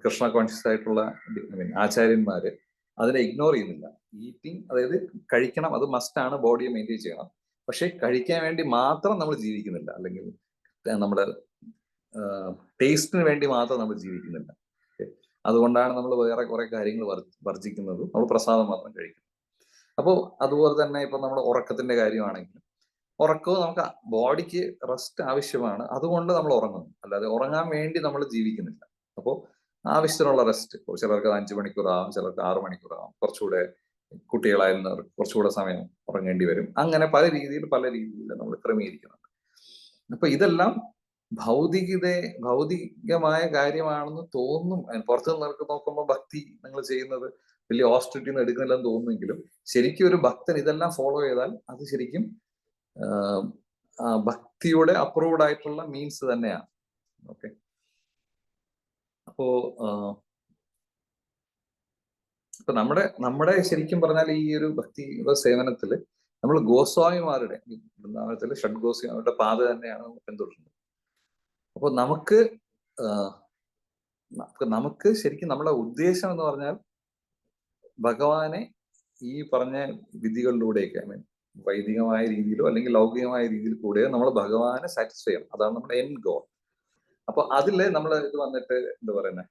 കൃഷ്ണ കോൺഷ്യസ് ആയിട്ടുള്ള ആചാര്യന്മാര് അതിനെ ഇഗ്നോർ ചെയ്യുന്നില്ല. ഈറ്റിംഗ്, അതായത് കഴിക്കണം, അത് മസ്റ്റാണ്, ബോഡിയെ മെയിൻറ്റെയിൻ ചെയ്യണം. പക്ഷെ കഴിക്കാൻ വേണ്ടി മാത്രം നമ്മൾ ജീവിക്കുന്നില്ല, അല്ലെങ്കിൽ നമ്മുടെ ടേസ്റ്റിന് വേണ്ടി മാത്രം നമ്മൾ ജീവിക്കുന്നില്ല. അതുകൊണ്ടാണ് നമ്മൾ വേറെ കുറെ കാര്യങ്ങൾ വർജിക്കുന്നത്, നമ്മൾ പ്രസാദം മാത്രം കഴിക്കുന്നത്. അപ്പോൾ അതുപോലെ തന്നെ ഇപ്പൊ നമ്മുടെ ഉറക്കത്തിന്റെ കാര്യമാണെങ്കിലും, ഉറക്കവും നമുക്ക് ബോഡിക്ക് റെസ്റ്റ് ആവശ്യമാണ്, അതുകൊണ്ട് നമ്മൾ ഉറങ്ങുന്നു, അല്ലാതെ ഉറങ്ങാൻ വേണ്ടി നമ്മൾ ജീവിക്കുന്നില്ല. അപ്പോൾ ആവശ്യത്തിനുള്ള റെസ്റ്റ്, ചിലർക്ക് 5 മണിക്കൂറാവും, ചിലർക്ക് 6 മണിക്കൂറാവും, കുറച്ചുകൂടെ കുട്ടികളായിരുന്നവർക്ക് കുറച്ചുകൂടെ സമയം ഉറങ്ങേണ്ടി വരും. അങ്ങനെ പല രീതിയിൽ നമ്മൾ ക്രമീകരിക്കുന്നുണ്ട്. അപ്പൊ ഇതെല്ലാം ഭൗതികമായ കാര്യമാണെന്ന് തോന്നും. പുറത്തു നിന്നവർക്ക് നോക്കുമ്പോൾ ഭക്തി നിങ്ങൾ ചെയ്യുന്നത് വലിയ ഓസ്ട്രിറ്റി ഒന്നും എടുക്കുന്നില്ലെന്ന് തോന്നുമെങ്കിലും ശരിക്കും ഒരു ഭക്തൻ ഇതെല്ലാം ഫോളോ ചെയ്താൽ അത് ശരിക്കും ഭക്തിയുടെ അപ്രൂവ്ഡ് ആയിട്ടുള്ള മീൻസ് തന്നെയാണ്. ഓക്കെ, അപ്പോ ഇപ്പൊ നമ്മുടെ ശരിക്കും പറഞ്ഞാൽ ഈ ഒരു ഭക്തി സേവനത്തില് നമ്മൾ ഗോസ്വാമിമാരുടെ വൃന്ദാവനത്തില് ഷഡ്ഗോസ്വാമിയുടെ പാത തന്നെയാണ് നമ്മൾ പിന്തുടരുന്നത്. അപ്പൊ നമുക്ക് ശരിക്കും നമ്മുടെ ഉദ്ദേശം എന്ന് പറഞ്ഞാൽ ഭഗവാനെ ഈ പറഞ്ഞ വിധികളിലൂടെയൊക്കെ, വൈദികമായ രീതിയിലോ അല്ലെങ്കിൽ ലൗകികമായ രീതിയിൽ കൂടെയോ നമ്മൾ ഭഗവാനെ സാറ്റിസ്ഫൈ ചെയ്യണം. അതാണ് നമ്മുടെ എൻഡ് ഗോൾ. അപ്പൊ അതില് നമ്മൾ ഇത് വന്നിട്ട് എന്താ പറയുന്നത്,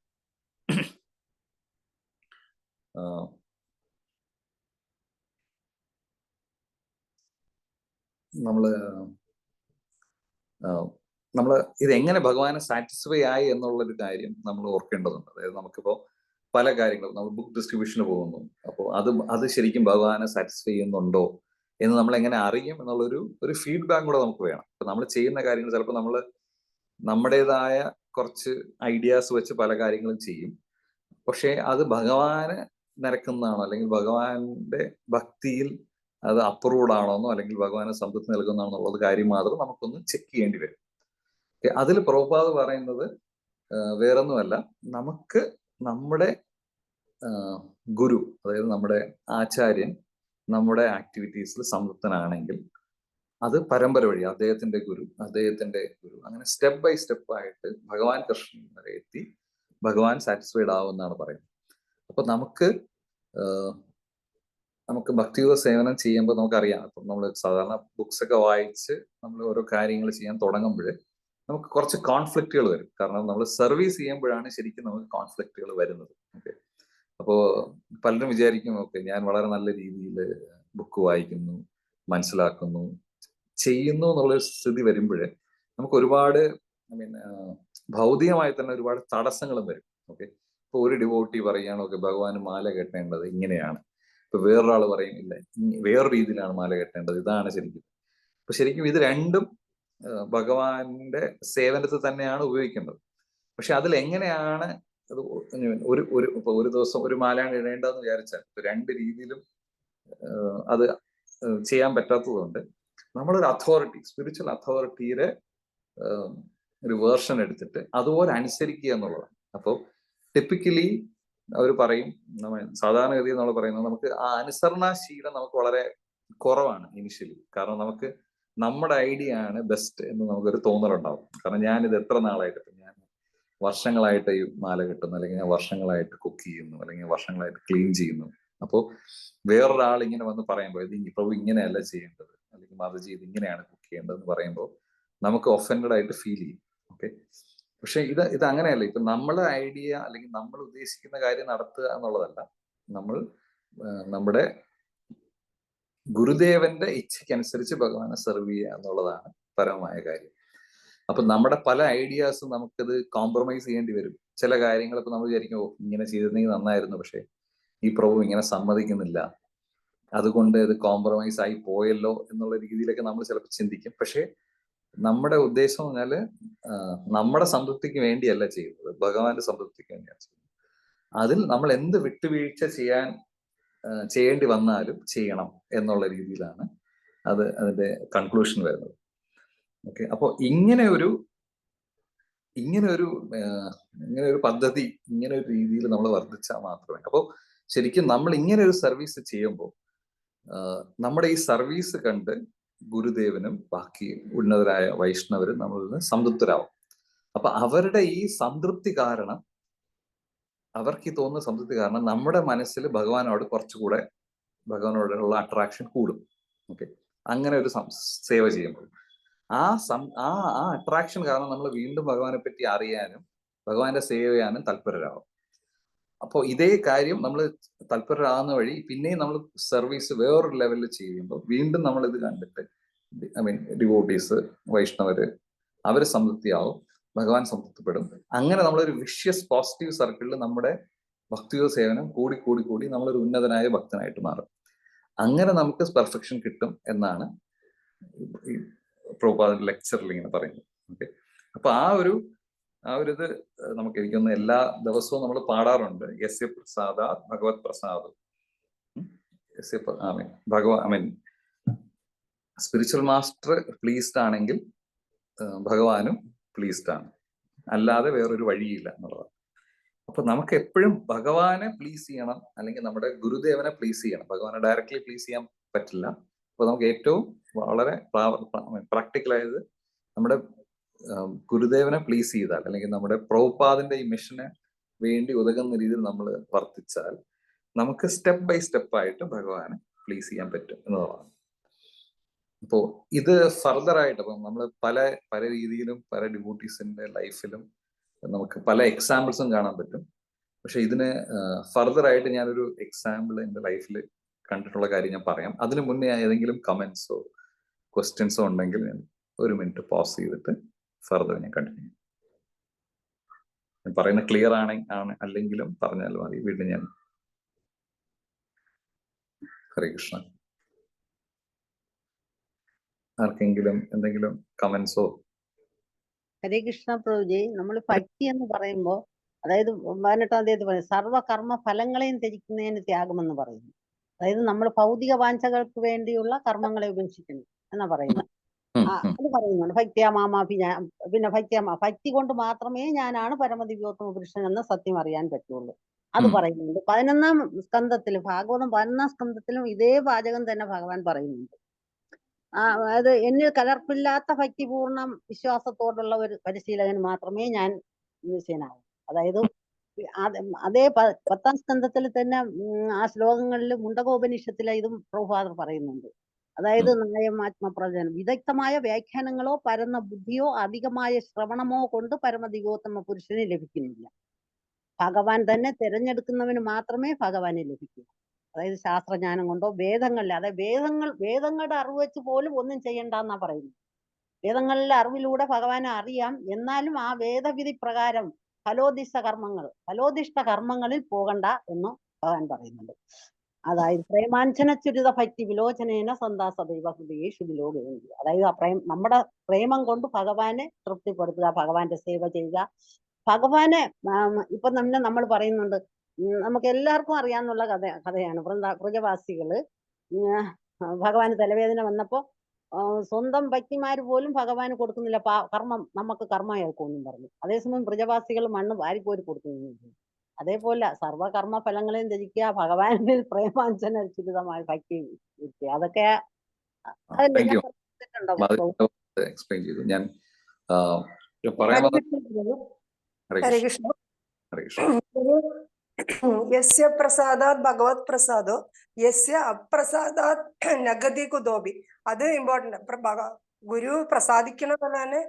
നമ്മൾ ഇതെങ്ങനെ ഭഗവാനെ സാറ്റിസ്ഫൈ ആയി എന്നുള്ളൊരു കാര്യം നമ്മൾ ഓർക്കേണ്ടതുണ്ട്. അതായത് നമുക്കിപ്പോ പല കാര്യങ്ങളും, നമ്മൾ ബുക്ക് ഡിസ്ട്രിബ്യൂഷന് പോകുന്നു, അപ്പോൾ അത് ശരിക്കും ഭഗവാനെ സാറ്റിസ്ഫൈ ചെയ്യുന്നുണ്ടോ എന്ന് നമ്മൾ എങ്ങനെ അറിയും എന്നുള്ളൊരു ഫീഡ്ബാക്ക് കൂടെ നമുക്ക് വേണം. അപ്പൊ നമ്മൾ ചെയ്യുന്ന കാര്യങ്ങൾ ചിലപ്പോൾ നമ്മൾ നമ്മുടേതായ കുറച്ച് ഐഡിയാസ് വെച്ച് പല കാര്യങ്ങളും ചെയ്യും, പക്ഷെ അത് ഭഗവാന് നിരക്കുന്നതാണോ അല്ലെങ്കിൽ ഭഗവാന്റെ ഭക്തിയിൽ അത് അപ്രൂവ്ഡ് ആണോന്നോ അല്ലെങ്കിൽ ഭഗവാന് സംതൃപ്തി നൽകുന്നതാണോ എന്നുള്ളത് കാര്യം മാത്രം നമുക്കൊന്ന് ചെക്ക് ചെയ്യേണ്ടി വരും. അതിൽ പ്രഭുപാദ് പറയുന്നത് വേറൊന്നുമല്ല, നമുക്ക് നമ്മുടെ ഗുരു, അതായത് നമ്മുടെ ആചാര്യൻ നമ്മുടെ ആക്ടിവിറ്റീസിൽ സംതൃപ്തനാണെങ്കിൽ അത് പരമ്പര വഴി അദ്ദേഹത്തിന്റെ ഗുരു അങ്ങനെ സ്റ്റെപ്പ് ബൈ സ്റ്റെപ്പ് ആയിട്ട് ഭഗവാൻ കൃഷ്ണൻ വരെ എത്തി ഭഗവാൻ സാറ്റിസ്ഫൈഡ് ആവുമെന്നാണ് പറയുന്നത്. അപ്പൊ നമുക്ക് ഭക്തിയുഗ സേവനം ചെയ്യുമ്പോൾ നമുക്കറിയാം, ഇപ്പം നമ്മൾ സാധാരണ ബുക്സ് ഒക്കെ വായിച്ച് നമ്മൾ ഓരോ കാര്യങ്ങൾ ചെയ്യാൻ തുടങ്ങുമ്പോൾ നമുക്ക് കുറച്ച് കോൺഫ്ലിക്റ്റുകൾ വരും. കാരണം നമ്മൾ സർവീസ് ചെയ്യുമ്പോഴാണ് ശരിക്കും നമുക്ക് കോൺഫ്ലിക്റ്റുകൾ വരുന്നത്. ഓക്കെ, അപ്പോ പലരും വിചാരിക്കും, ഓക്കെ ഞാൻ വളരെ നല്ല രീതിയിൽ ബുക്ക് വായിക്കുന്നു, മനസ്സിലാക്കുന്നു, ചെയ്യുന്നു എന്നുള്ളൊരു സ്ഥിതി വരുമ്പോൾ നമുക്ക് ഒരുപാട് ഭൗതികമായി തന്നെ ഒരുപാട് തടസ്സങ്ങളും വരും. ഓക്കെ, ഇപ്പൊ ഒരു ഡിവോട്ടി പറയുകയാണ് ഓക്കെ ഭഗവാന് മാല കെട്ടേണ്ടത് ഇങ്ങനെയാണ്, ഇപ്പൊ വേറൊരാൾ പറയും ഇല്ല വേറൊരു രീതിയിലാണ് മാല കെട്ടേണ്ടത്, ഇതാണ് ശരിക്കും. അപ്പൊ ശരിക്കും ഇത് രണ്ടും ഭഗവാന്റെ സേവനത്തിൽ തന്നെയാണ് ഉപയോഗിക്കേണ്ടത്. പക്ഷെ അതിൽ എങ്ങനെയാണ് അത് ഇപ്പൊ ഒരു ദിവസം ഒരു മാലയാണ് ഇടേണ്ടതെന്ന് വിചാരിച്ചാൽ രണ്ട് രീതിയിലും അത് ചെയ്യാൻ പറ്റാത്തതുകൊണ്ട് നമ്മളൊരു അതോറിറ്റി, സ്പിരിച്വൽ അതോറിറ്റിയുടെ ഒരു വേർഷൻ എടുത്തിട്ട് അതുപോലെ അനുസരിക്കുക എന്നുള്ളതാണ്. അപ്പോൾ ടിപ്പിക്കലി അവർ പറയും, സാധാരണഗതിയിൽ നമ്മൾ പറയുന്നത് നമുക്ക് ആ അനുസരണാശീലം നമുക്ക് വളരെ കുറവാണ് ഇനിഷ്യലി. കാരണം നമുക്ക് നമ്മുടെ ഐഡിയ ആണ് ബെസ്റ്റ് എന്ന് നമുക്കൊരു തോന്നലുണ്ടാവും. കാരണം ഞാനിത് എത്ര നാളായിട്ട്, ഞാൻ വർഷങ്ങളായിട്ട് ഈ മാല കെട്ടുന്നു, അല്ലെങ്കിൽ ഞാൻ വർഷങ്ങളായിട്ട് കുക്ക് ചെയ്യുന്നു, അല്ലെങ്കിൽ വർഷങ്ങളായിട്ട് ക്ലീൻ ചെയ്യുന്നു. അപ്പോൾ വേറൊരാൾ ഇങ്ങനെ വന്ന് പറയുമ്പോൾ ഇത് പ്രഭു ഇങ്ങനെയല്ല ചെയ്യേണ്ടത്, അല്ലെങ്കിൽ മാതാജി ഇത് ഇങ്ങനെയാണ് കുക്ക് ചെയ്യേണ്ടതെന്ന് പറയുമ്പോൾ നമുക്ക് ഒഫൻഡഡ് ആയിട്ട് ഫീൽ ചെയ്യും. ഓക്കെ, പക്ഷെ ഇത് അങ്ങനെയല്ല. ഇപ്പൊ നമ്മളെ ഐഡിയ അല്ലെങ്കിൽ നമ്മൾ ഉദ്ദേശിക്കുന്ന കാര്യം നടത്തുക എന്നുള്ളതല്ല, നമ്മൾ നമ്മുടെ ഗുരുദേവന്റെ ഇച്ഛയ്ക്കനുസരിച്ച് ഭഗവാനെ സെർവ് ചെയ്യുക എന്നുള്ളതാണ് പരമമായ കാര്യം. അപ്പൊ നമ്മുടെ പല ഐഡിയാസും നമുക്കത് കോംപ്രമൈസ് ചെയ്യേണ്ടി വരും. ചില കാര്യങ്ങൾ ഇപ്പൊ നമ്മൾ വിചാരിക്കും ഇങ്ങനെ ചെയ്തിരുന്നെങ്കിൽ നന്നായിരുന്നു, പക്ഷെ ഈ പ്രഭു ഇങ്ങനെ സമ്മതിക്കുന്നില്ല, അതുകൊണ്ട് ഇത് കോംപ്രമൈസ് ആയി പോയല്ലോ എന്നുള്ള രീതിയിലൊക്കെ നമ്മൾ ചിലപ്പോൾ ചിന്തിക്കും. പക്ഷെ നമ്മുടെ ഉദ്ദേശം എന്ന് പറഞ്ഞാല് നമ്മുടെ സംതൃപ്തിക്ക് വേണ്ടിയല്ല ചെയ്യുന്നത്, ഭഗവാന്റെ സംതൃപ്തിക്ക് വേണ്ടിയാണ് ചെയ്യുന്നത്. അതിൽ നമ്മൾ എന്ത് വിട്ടുവീഴ്ച ചെയ്യേണ്ടി വന്നാലും ചെയ്യണം എന്നുള്ള രീതിയിലാണ് അതിന്റെ കൺക്ലൂഷൻ വരുന്നത്. ഓക്കെ, അപ്പൊ ഇങ്ങനെ ഒരു പദ്ധതി, ഇങ്ങനെ ഒരു രീതിയിൽ നമ്മൾ വർദ്ധിച്ചാൽ മാത്രമേ, അപ്പോൾ ശരിക്കും നമ്മൾ ഇങ്ങനെ ഒരു സർവീസ് ചെയ്യുമ്പോൾ നമ്മുടെ ഈ സർവീസ് കണ്ട് ഗുരുദേവനും ബാക്കി ഉന്നതരായ വൈഷ്ണവരും നമ്മളിൽ നിന്ന് സംതൃപ്തരാവും. അപ്പൊ അവരുടെ ഈ സംതൃപ്തി കാരണം, അവർക്ക് ഈ തോന്നുന്ന സംതൃപ്തി കാരണം നമ്മുടെ മനസ്സിൽ ഭഗവാനോടുള്ള അട്രാക്ഷൻ കൂടും. ഓക്കെ, അങ്ങനെ ഒരു സേവ ചെയ്യുമ്പോൾ ആ അട്രാക്ഷൻ കാരണം നമ്മൾ വീണ്ടും ഭഗവാനെ പറ്റി അറിയാനും ഭഗവാന്റെ സേവ ചെയ്യാനും തൽപരരാകും. അപ്പോൾ ഇതേ കാര്യം നമ്മൾ തൽപരരാകുന്ന വഴി പിന്നെയും നമ്മൾ സർവീസ് വേറൊരു ലെവലിൽ ചെയ്യുമ്പോൾ വീണ്ടും നമ്മൾ ഇത് കണ്ടിട്ട് ഡിവോട്ടീസ്, വൈഷ്ണവര് അവര് സംതൃപ്തിയാവും, ഭഗവാൻ സംതൃപ്തിപ്പെടും. അങ്ങനെ നമ്മളൊരു വിഷ്യസ് പോസിറ്റീവ് സർക്കിളിൽ നമ്മുടെ ഭക്തിയോ സേവനം കൂടി നമ്മളൊരു ഉന്നതനായ ഭക്തനായിട്ട് മാറും. അങ്ങനെ നമുക്ക് പെർഫെക്ഷൻ കിട്ടും എന്നാണ് ഈ പ്രഭുപാദന്റെ ലെക്ചറിൽ ഇങ്ങനെ പറയുന്നത്. ഓക്കെ, അപ്പൊ ആ ഒരു ഇത് നമുക്ക് എനിക്കൊന്ന് എല്ലാ ദിവസവും നമ്മൾ പാടാറുണ്ട്. യസ്യ പ്രസാദ ഭഗവത് പ്രസാദം, സ്പിരിച്വൽ മാസ്റ്റർ പ്ലീസ്ഡ് ആണെങ്കിൽ ഭഗവാനും പ്ലീസ്ഡ് ആണ്, അല്ലാതെ വേറൊരു വഴിയില്ല എന്നുള്ളതാണ്. അപ്പൊ നമുക്ക് എപ്പോഴും ഭഗവാനെ പ്ലീസ് ചെയ്യണം, അല്ലെങ്കിൽ നമ്മുടെ ഗുരുദേവനെ പ്ലീസ് ചെയ്യണം. ഭഗവാനെ ഡയറക്റ്റ്ലി പ്ലീസ് ചെയ്യാൻ പറ്റില്ല. അപ്പൊ നമുക്ക് ഏറ്റവും വളരെ പ്രാക്ടിക്കലായത് നമ്മുടെ ഗുരുദേവനെ പ്ലീസ് ചെയ്താൽ, അല്ലെങ്കിൽ നമ്മുടെ പ്രഭുപാദിന്റെ ഈ മിഷന് വേണ്ടി ഉതകുന്ന രീതിയിൽ നമ്മൾ വർത്തിച്ചാൽ നമുക്ക് സ്റ്റെപ്പ് ബൈ സ്റ്റെപ്പ് ആയിട്ട് ഭഗവാനെ പ്ലീസ് ചെയ്യാൻ പറ്റും എന്നുള്ളതാണ്. അപ്പോൾ ഇത് ഫർദർ ആയിട്ട് അപ്പം നമ്മൾ പല രീതിയിലും പല ഡിവോട്ടീസിന്റെ ലൈഫിലും നമുക്ക് പല എക്സാമ്പിൾസും കാണാൻ പറ്റും. പക്ഷെ ഇതിന് ഫർദർ ആയിട്ട് ഞാനൊരു എക്സാമ്പിൾ എൻ്റെ ലൈഫിൽ കണ്ടിട്ടുള്ള കാര്യം ഞാൻ പറയാം. അതിനു മുന്നേ ഏതെങ്കിലും കമന്റ്സോ ക്വസ്റ്റ്യൻസോ ഉണ്ടെങ്കിൽ ഞാൻ ഒരു മിനിറ്റ് പോസ് ചെയ്തിട്ട് ഫർദർ ഞാൻ കണ്ടിന്യൂ. ഞാൻ പറയുന്ന ക്ലിയർ അല്ലെങ്കിലും പറഞ്ഞാൽ മതി. വീണ്ടും ഞാൻ ഹരേ കൃഷ്ണ. ആർക്കെങ്കിലും എന്തെങ്കിലും കമന്റ്സോ? ഹരേ കൃഷ്ണ പ്രഭുജി, നമ്മൾ ഭക്തി എന്ന് പറയുമ്പോൾ, അതായത് 18-ാം തീയതി പറയും സർവകർമ്മ ഫലങ്ങളെയും ത്യജിക്കുന്നതിന് ത്യാഗമെന്ന് പറയുന്നു. അതായത് നമ്മൾ ഭൗതിക വാഞ്ചകൾക്ക് വേണ്ടിയുള്ള കർമ്മങ്ങളെ ഉപേക്ഷിക്കുന്നു എന്നാ പറയുന്നത്. അത് പറയുന്നുണ്ട് പിന്നെ ഭക്തി കൊണ്ട് മാത്രമേ ഞാനാണ് പരമദിവ്യോത്തമ പുരുഷൻ എന്ന സത്യം അറിയാൻ പറ്റുള്ളൂ. അത് പറയുന്നുണ്ട് 11-ാം സ്കന്ധത്തിൽ, ഭാഗവതം 11-ാം സ്കന്ധത്തിലും ഇതേ വാചകം തന്നെ ഭഗവാൻ പറയുന്നുണ്ട്. അതായത് എന്നിൽ കലർപ്പില്ലാത്ത ഭക്തിപൂർണ്ണ വിശ്വാസത്തോടുള്ള ഒരു പരിശീലകന് മാത്രമേ ഞാൻ നിശ്ചയനാകും. അതായത് അതേ 10-ാം സ്കന്ധത്തിൽ തന്നെ ആ ശ്ലോകങ്ങളിൽ മുണ്ടകോപനിഷത്തിലെ ഇതും പ്രഭുപാദർ പറയുന്നുണ്ട്. അതായത് നയമാത്മപ്രചനം, വിദഗ്ധമായ വ്യാഖ്യാനങ്ങളോ പരന്ന ബുദ്ധിയോ അധികമായ ശ്രവണമോ കൊണ്ട് പരമദിവോത്തമ പുരുഷന് ലഭിക്കുന്നില്ല. ഭഗവാൻ തന്നെ തിരഞ്ഞെടുക്കുന്നവന് മാത്രമേ ഭഗവാനെ ലഭിക്കൂ. അതായത് ശാസ്ത്രജ്ഞാനം കൊണ്ടോ വേദങ്ങളിൽ, അതായത് വേദങ്ങളുടെ അറിവ് വെച്ച് പോലും ഒന്നും ചെയ്യണ്ടെന്നാ പറയുന്നത്. വേദങ്ങളിലെ അറിവിലൂടെ ഭഗവാനെ അറിയാം, എന്നാലും ആ വേദവിധി പ്രകാരം ഫലോദിഷ്ട കർമ്മങ്ങളിൽ പോകണ്ട എന്ന് ഭഗവാൻ പറയുന്നുണ്ട്. അതായത് പ്രേമാഞ്ജന ചുരിത ഭക്തി വിലോചനേന സന്താസദൈവ ഹൃദയേഷു വിലോകയന്തി. അതായത് ആ നമ്മുടെ പ്രേമം കൊണ്ട് ഭഗവാനെ തൃപ്തിപ്പെടുത്തുക, ഭഗവാന്റെ സേവ ചെയ്യുക. ഭഗവാനെ ഇപ്പൊ നമ്മൾ പറയുന്നുണ്ട്, നമുക്ക് എല്ലാവർക്കും അറിയാവുന്ന കഥയാണ്. വ്രജവാസികള് ഭഗവാന് തലവേദന വന്നപ്പോ സ്വന്തം ഭക്തിമാര് പോലും ഭഗവാന് കൊടുക്കുന്നില്ല, കർമ്മം നമുക്ക് കർമ്മയേൽക്കുമെന്നും പറഞ്ഞു. അതേസമയം വ്രജവാസികൾ മണ്ണ് വാരിക്കോരി കൊടുക്കുന്നു. അതേപോലെ സർവകർമ്മ ഫലങ്ങളെയും ത്യജിക്കുക, ഭഗവാനിൽ പ്രേമാഞ്ജന ചുരിതമായ ഭക്തി. അതൊക്കെ എക്സ്പ്ലെയിൻ ചെയ്തു. ഞാൻ ഹരേ കൃഷ്ണ. യസ്യ പ്രസാദാത് ഭഗവത് പ്രസാദോ യസ്യ അപ്രസാദാത് നഗതി കുതോബി. അത് ഇമ്പോർട്ടന്റ്. ഗുരു പ്രസാദിക്കണത് തന്നെ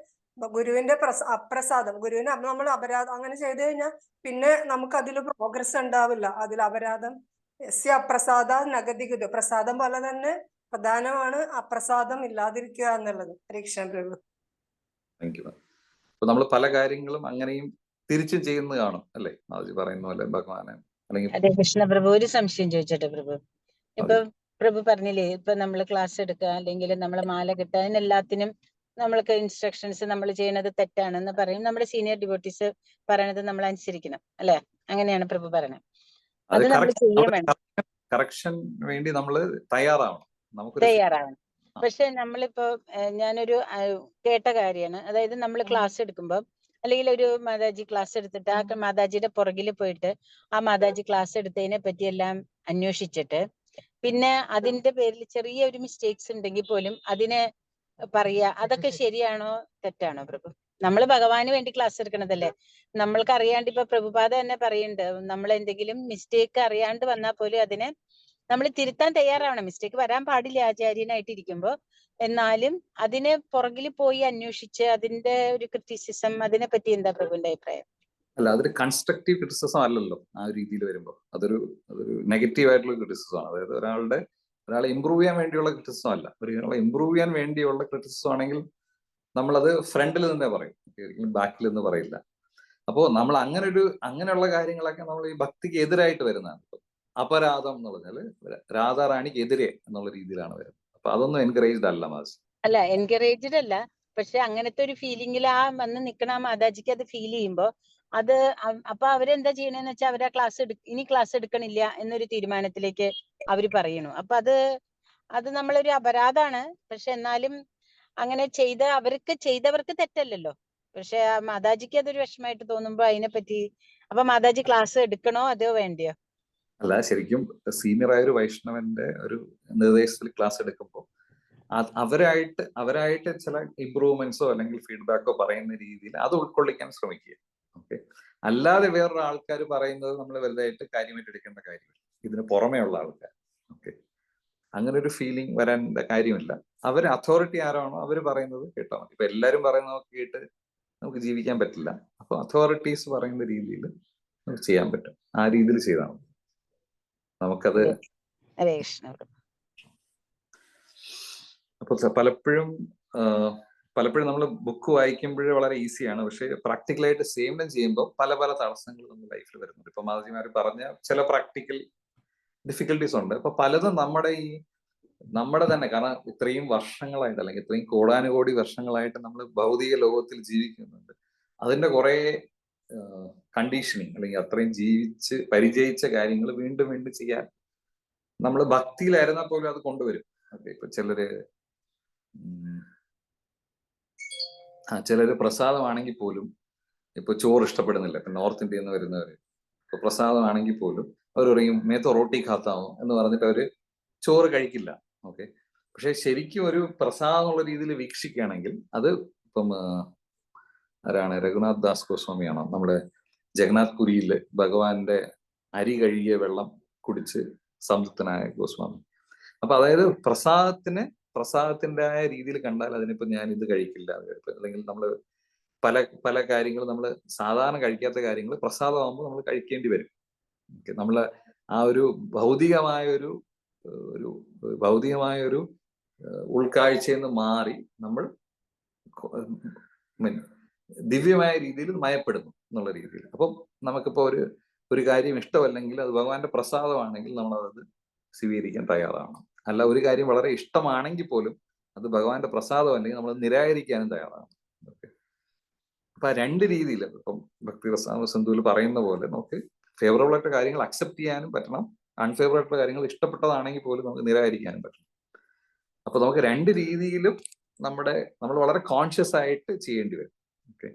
ഗുരുവിന്റെ അപ്രസാദം. ഗുരുവിന് നമ്മൾ അപരാധം അങ്ങനെ ചെയ്തു കഴിഞ്ഞാൽ പിന്നെ നമുക്ക് അതിൽ പ്രോഗ്രസ് ഉണ്ടാവില്ല. അതിൽ അപരാധം. യസ്യ അപ്രസാദാത് നഗതി കുതോ. പ്രസാദം പോലെ തന്നെ പ്രധാനമാണ് അപ്രസാദം ഇല്ലാതിരിക്കുക എന്നുള്ളത്. ഹരികൃഷ്ണ പ്രഭു. നമ്മൾ പല കാര്യങ്ങളും അങ്ങനെയും തിരിച്ചും ചെയ്യുന്നത് കാണും അല്ലേ, മാതാജി പറയുന്ന പോലെ ഭഗവാനെ. അതെ കൃഷ്ണ പ്രഭു, ഒരു സംശയം ചോദിച്ചോട്ടെ പ്രഭു. ഇപ്പൊ പ്രഭു പറഞ്ഞില്ലേ, ഇപ്പൊ നമ്മൾ ക്ലാസ് എടുക്കുക അല്ലെങ്കിൽ നമ്മളെ മാല കിട്ടുക, അതിനെല്ലാത്തിനും നമ്മൾക്ക് ഇൻസ്ട്രക്ഷൻസ് നമ്മൾ ചെയ്യണത് തെറ്റാണെന്ന് പറയും. നമ്മുടെ സീനിയർ ഡിവോട്ടീസ് പറയണത് നമ്മൾ അനുസരിക്കണം അല്ലെ? അങ്ങനെയാണ് പ്രഭു പറയണത്. അത് നമ്മൾ ചെയ്യാൻ വേണം, കറക്ഷൻ വേണ്ടി നമ്മൾ തയ്യാറാവണം. പക്ഷെ നമ്മളിപ്പോ ഞാനൊരു കേട്ട കാര്യമാണ്. അതായത് നമ്മൾ ക്ലാസ് എടുക്കുമ്പോൾ അല്ലെങ്കിൽ ഒരു മാതാജി ക്ലാസ് എടുത്തിട്ട് ആ മാതാജിയുടെ പുറകിൽ പോയിട്ട് ആ മാതാജി ക്ലാസ് എടുത്തതിനെ പറ്റി എല്ലാം അന്വേഷിച്ചിട്ട് പിന്നെ അതിന്റെ പേരിൽ ചെറിയ ഒരു മിസ്റ്റേക്സ് ഉണ്ടെങ്കിൽ പോലും അതിനെ പറയുക, അതൊക്കെ ശരിയാണോ തെറ്റാണോ പ്രഭു? നമ്മൾ ഭഗവാന് വേണ്ടി ക്ലാസ് എടുക്കണതല്ലേ. നമ്മൾക്ക് അറിയാണ്ട് ഇപ്പൊ പ്രഭുപാദ തന്നെ പറയുന്നുണ്ട്, നമ്മൾ എന്തെങ്കിലും മിസ്റ്റേക്ക് അറിയാണ്ട് വന്നാൽ പോലും അതിനെ നമ്മൾ തിരുത്താൻ തയ്യാറാവണം. മിസ്റ്റേക്ക് വരാൻ പാടില്ല ആചാര്യനായിട്ട് ഇരിക്കുമ്പോൾ. എന്നാലും അതിന് പുറകിൽ പോയി അന്വേഷിച്ച് അതിന്റെ ഒരു ക്രിറ്റിസിസം, അതിനെ പറ്റി എന്താ പ്രഭുവിന്റെ അഭിപ്രായം? അല്ല, അതൊരു കൺസ്ട്രക്റ്റീവ് ക്രിറ്റിസിസം അല്ലല്ലോ. ആ ഒരു രീതിയിൽ വരുമ്പോൾ അതൊരു നെഗറ്റീവ് ആയിട്ടുള്ള ക്രിറ്റിസിസം ആണ്. അതായത് ഒരാളെ ഇമ്പ്രൂവ് ചെയ്യാൻ വേണ്ടിയുള്ള ക്രിറ്റിസിസം അല്ല. ഒരാളെ ഇമ്പ്രൂവ് ചെയ്യാൻ വേണ്ടിയുള്ള ക്രിറ്റിസിസം ആണെങ്കിൽ നമ്മളത് ഫ്രണ്ടിൽ നിന്നേ പറയും, ഒരിക്കലും ബാക്കിൽ നിന്ന് പറയില്ല. അപ്പോൾ നമ്മൾ അങ്ങനെയുള്ള കാര്യങ്ങളൊക്കെ നമ്മൾ ഈ ഭക്തിക്ക് എതിരായിട്ട് വരുന്നതാണ്. അപരാധം എന്ന് പറഞ്ഞാല് രാധാറാണിക്ക് എതിരെ എന്നുള്ള രീതിയിലാണ് വരുന്നത്. അപ്പൊ അതൊന്നും എൻകറേജ്ഡ് അല്ല മാസ്. അല്ല, എൻകറേജ്ഡ് അല്ല. പക്ഷെ അങ്ങനത്തെ ഒരു ഫീലിംഗിൽ ആ വന്ന് നിൽക്കണ ആ മാതാജിക്ക് അത് ഫീൽ ചെയ്യുമ്പോ അത് അപ്പൊ അവരെന്താ ചെയ്യണെന്ന് വെച്ചാൽ അവരാ ഇനി ക്ലാസ് എടുക്കണില്ല എന്നൊരു തീരുമാനത്തിലേക്ക് അവര് പറയണു. അപ്പൊ അത് നമ്മളൊരു അപരാധാണ്. പക്ഷെ എന്നാലും അങ്ങനെ ചെയ്തവർക്ക് തെറ്റല്ലല്ലോ. പക്ഷെ ആ മാതാജിക്ക് അതൊരു വിഷമമായിട്ട് തോന്നുമ്പോ അതിനെപ്പറ്റി അപ്പൊ മാതാജി ക്ലാസ് എടുക്കണോ അതോ വേണ്ടിയോ? അല്ല, ശരിക്കും സീനിയർ ആയ ഒരു വൈഷ്ണവന്റെ ഒരു നിർദ്ദേശത്തിൽ ക്ലാസ് എടുക്കുമ്പോൾ അവരായിട്ട് ചില ഇംപ്രൂവ്മെന്റ്സോ അല്ലെങ്കിൽ ഫീഡ്ബാക്കോ പറയുന്ന രീതിയിൽ അത് ഉൾക്കൊള്ളിക്കാൻ ശ്രമിക്കുക. ഓക്കെ, അല്ലാതെ വേറൊരു ആൾക്കാർ പറയുന്നത് നമ്മൾ വലുതായിട്ട് കാര്യമായിട്ട് എടുക്കേണ്ട കാര്യമില്ല. ഇതിന് പുറമേ ഉള്ള ആൾക്കാർ. ഓക്കെ, അങ്ങനെ ഒരു ഫീലിംഗ് വരേണ്ട കാര്യമില്ല. അതോറിറ്റി ആരാണോ അവർ പറയുന്നത് കേട്ടാൽ മതി. ഇപ്പൊ എല്ലാവരും പറയുന്നത് കേട്ട് നമുക്ക് ജീവിക്കാൻ പറ്റില്ല. അപ്പൊ അതോറിറ്റീസ് പറയുന്ന രീതിയിൽ നമുക്ക് ചെയ്യാൻ പറ്റും. ആ രീതിയിൽ ചെയ്താൽ മതി. നമുക്കത് അപ്പൊ പലപ്പോഴും നമ്മൾ ബുക്ക് വായിക്കുമ്പോൾ വളരെ ഈസിയാണ്. പക്ഷെ പ്രാക്ടിക്കലായിട്ട് സേവനം ചെയ്യുമ്പോൾ പല തടസ്സങ്ങൾ നമ്മുടെ ലൈഫിൽ വരുന്നുണ്ട്. ഇപ്പൊ മാതാജിമാർ പറഞ്ഞ ചില പ്രാക്ടിക്കൽ ഡിഫിക്കൽട്ടീസ് ഉണ്ട്. അപ്പൊ പലതും നമ്മുടെ തന്നെ, കാരണം ഇത്രയും വർഷങ്ങളായിട്ട് അല്ലെങ്കിൽ ഇത്രയും കോടാനുകോടി വർഷങ്ങളായിട്ട് നമ്മൾ ഭൗതിക ലോകത്തിൽ ജീവിക്കുന്നുണ്ട്. അതിന്റെ കുറെ കണ്ടീഷനിങ് അല്ലെങ്കിൽ അത്രയും ജീവിച്ച് പരിചയിച്ച കാര്യങ്ങൾ വീണ്ടും ചെയ്യാൻ നമ്മൾ ഭക്തിയിലായിരുന്നാൽ പോലും അത് കൊണ്ടുവരും. ഓക്കെ, ഇപ്പൊ ചിലര് പ്രസാദമാണെങ്കിൽ പോലും ഇപ്പൊ ചോറ് ഇഷ്ടപ്പെടുന്നില്ല. ഇപ്പൊ നോർത്ത് ഇന്ത്യയിൽ നിന്ന് വരുന്നവര് ഇപ്പൊ പ്രസാദമാണെങ്കിൽ പോലും അവർ പറയും മേത്തോ റോട്ടി ഖാത്താവും എന്ന് പറഞ്ഞിട്ട് അവര് ചോറ് കഴിക്കില്ല. ഓക്കെ, പക്ഷെ ശരിക്കും ഒരു പ്രസാദം എന്നുള്ള രീതിയിൽ വീക്ഷിക്കുകയാണെങ്കിൽ അത് ഇപ്പം ആരാണ്, രഘുനാഥ് ദാസ് ഗോസ്വാമിയാണോ, നമ്മുടെ ജഗന്നാഥ് പുരിയില് ഭഗവാന്റെ അരി കഴുകിയ വെള്ളം കുടിച്ച് സംതൃപ്തനായ ഗോസ്വാമി. അപ്പൊ അതായത് പ്രസാദത്തിന്റെ രീതിയിൽ കണ്ടാൽ അതിനിപ്പോ ഞാൻ ഇത് കഴിക്കില്ല, അല്ലെങ്കിൽ നമ്മൾ പല കാര്യങ്ങൾ നമ്മൾ സാധാരണ കഴിക്കാത്ത കാര്യങ്ങൾ പ്രസാദമാകുമ്പോൾ നമ്മൾ കഴിക്കേണ്ടി വരും. നമ്മള് ഒരു ഭൗതികമായൊരു ഭൗതികമായൊരു ഉൾക്കാഴ്ചയിൽ നിന്ന് മാറി നമ്മൾ ദിവ്യമായ രീതിയിൽ മയപ്പെടുന്നു എന്നുള്ള രീതിയിൽ. അപ്പം നമുക്കിപ്പോ ഒരു കാര്യം ഇഷ്ടമല്ലെങ്കിൽ അത് ഭഗവാന്റെ പ്രസാദമാണെങ്കിൽ നമ്മളത് സ്വീകരിക്കാൻ തയ്യാറാണ്. അല്ല, ഒരു കാര്യം വളരെ ഇഷ്ടമാണെങ്കിൽ പോലും അത് ഭഗവാന്റെ പ്രസാദം അല്ലെങ്കിൽ നമ്മൾ നിരാകരിക്കാനും തയ്യാറാണ്. ഓക്കെ. അപ്പൊ ആ രണ്ട് രീതിയിൽ ഇപ്പം ഭക്തിരസാമ സിന്ധുവിൽ പറയുന്ന പോലെ നമുക്ക് ഫേവറബിൾ ആയിട്ട് കാര്യങ്ങൾ അക്സെപ്റ്റ് ചെയ്യാനും പറ്റണം, അൺഫേവറബിൾ ആയിട്ടുള്ള കാര്യങ്ങൾ ഇഷ്ടപ്പെട്ടതാണെങ്കിൽ പോലും നമുക്ക് നിരാകരിക്കാനും പറ്റണം. അപ്പൊ നമുക്ക് രണ്ട് രീതിയിലും നമ്മൾ വളരെ കോൺഷ്യസ് ആയിട്ട് ചെയ്യേണ്ടി വരും. ഓക്കെ.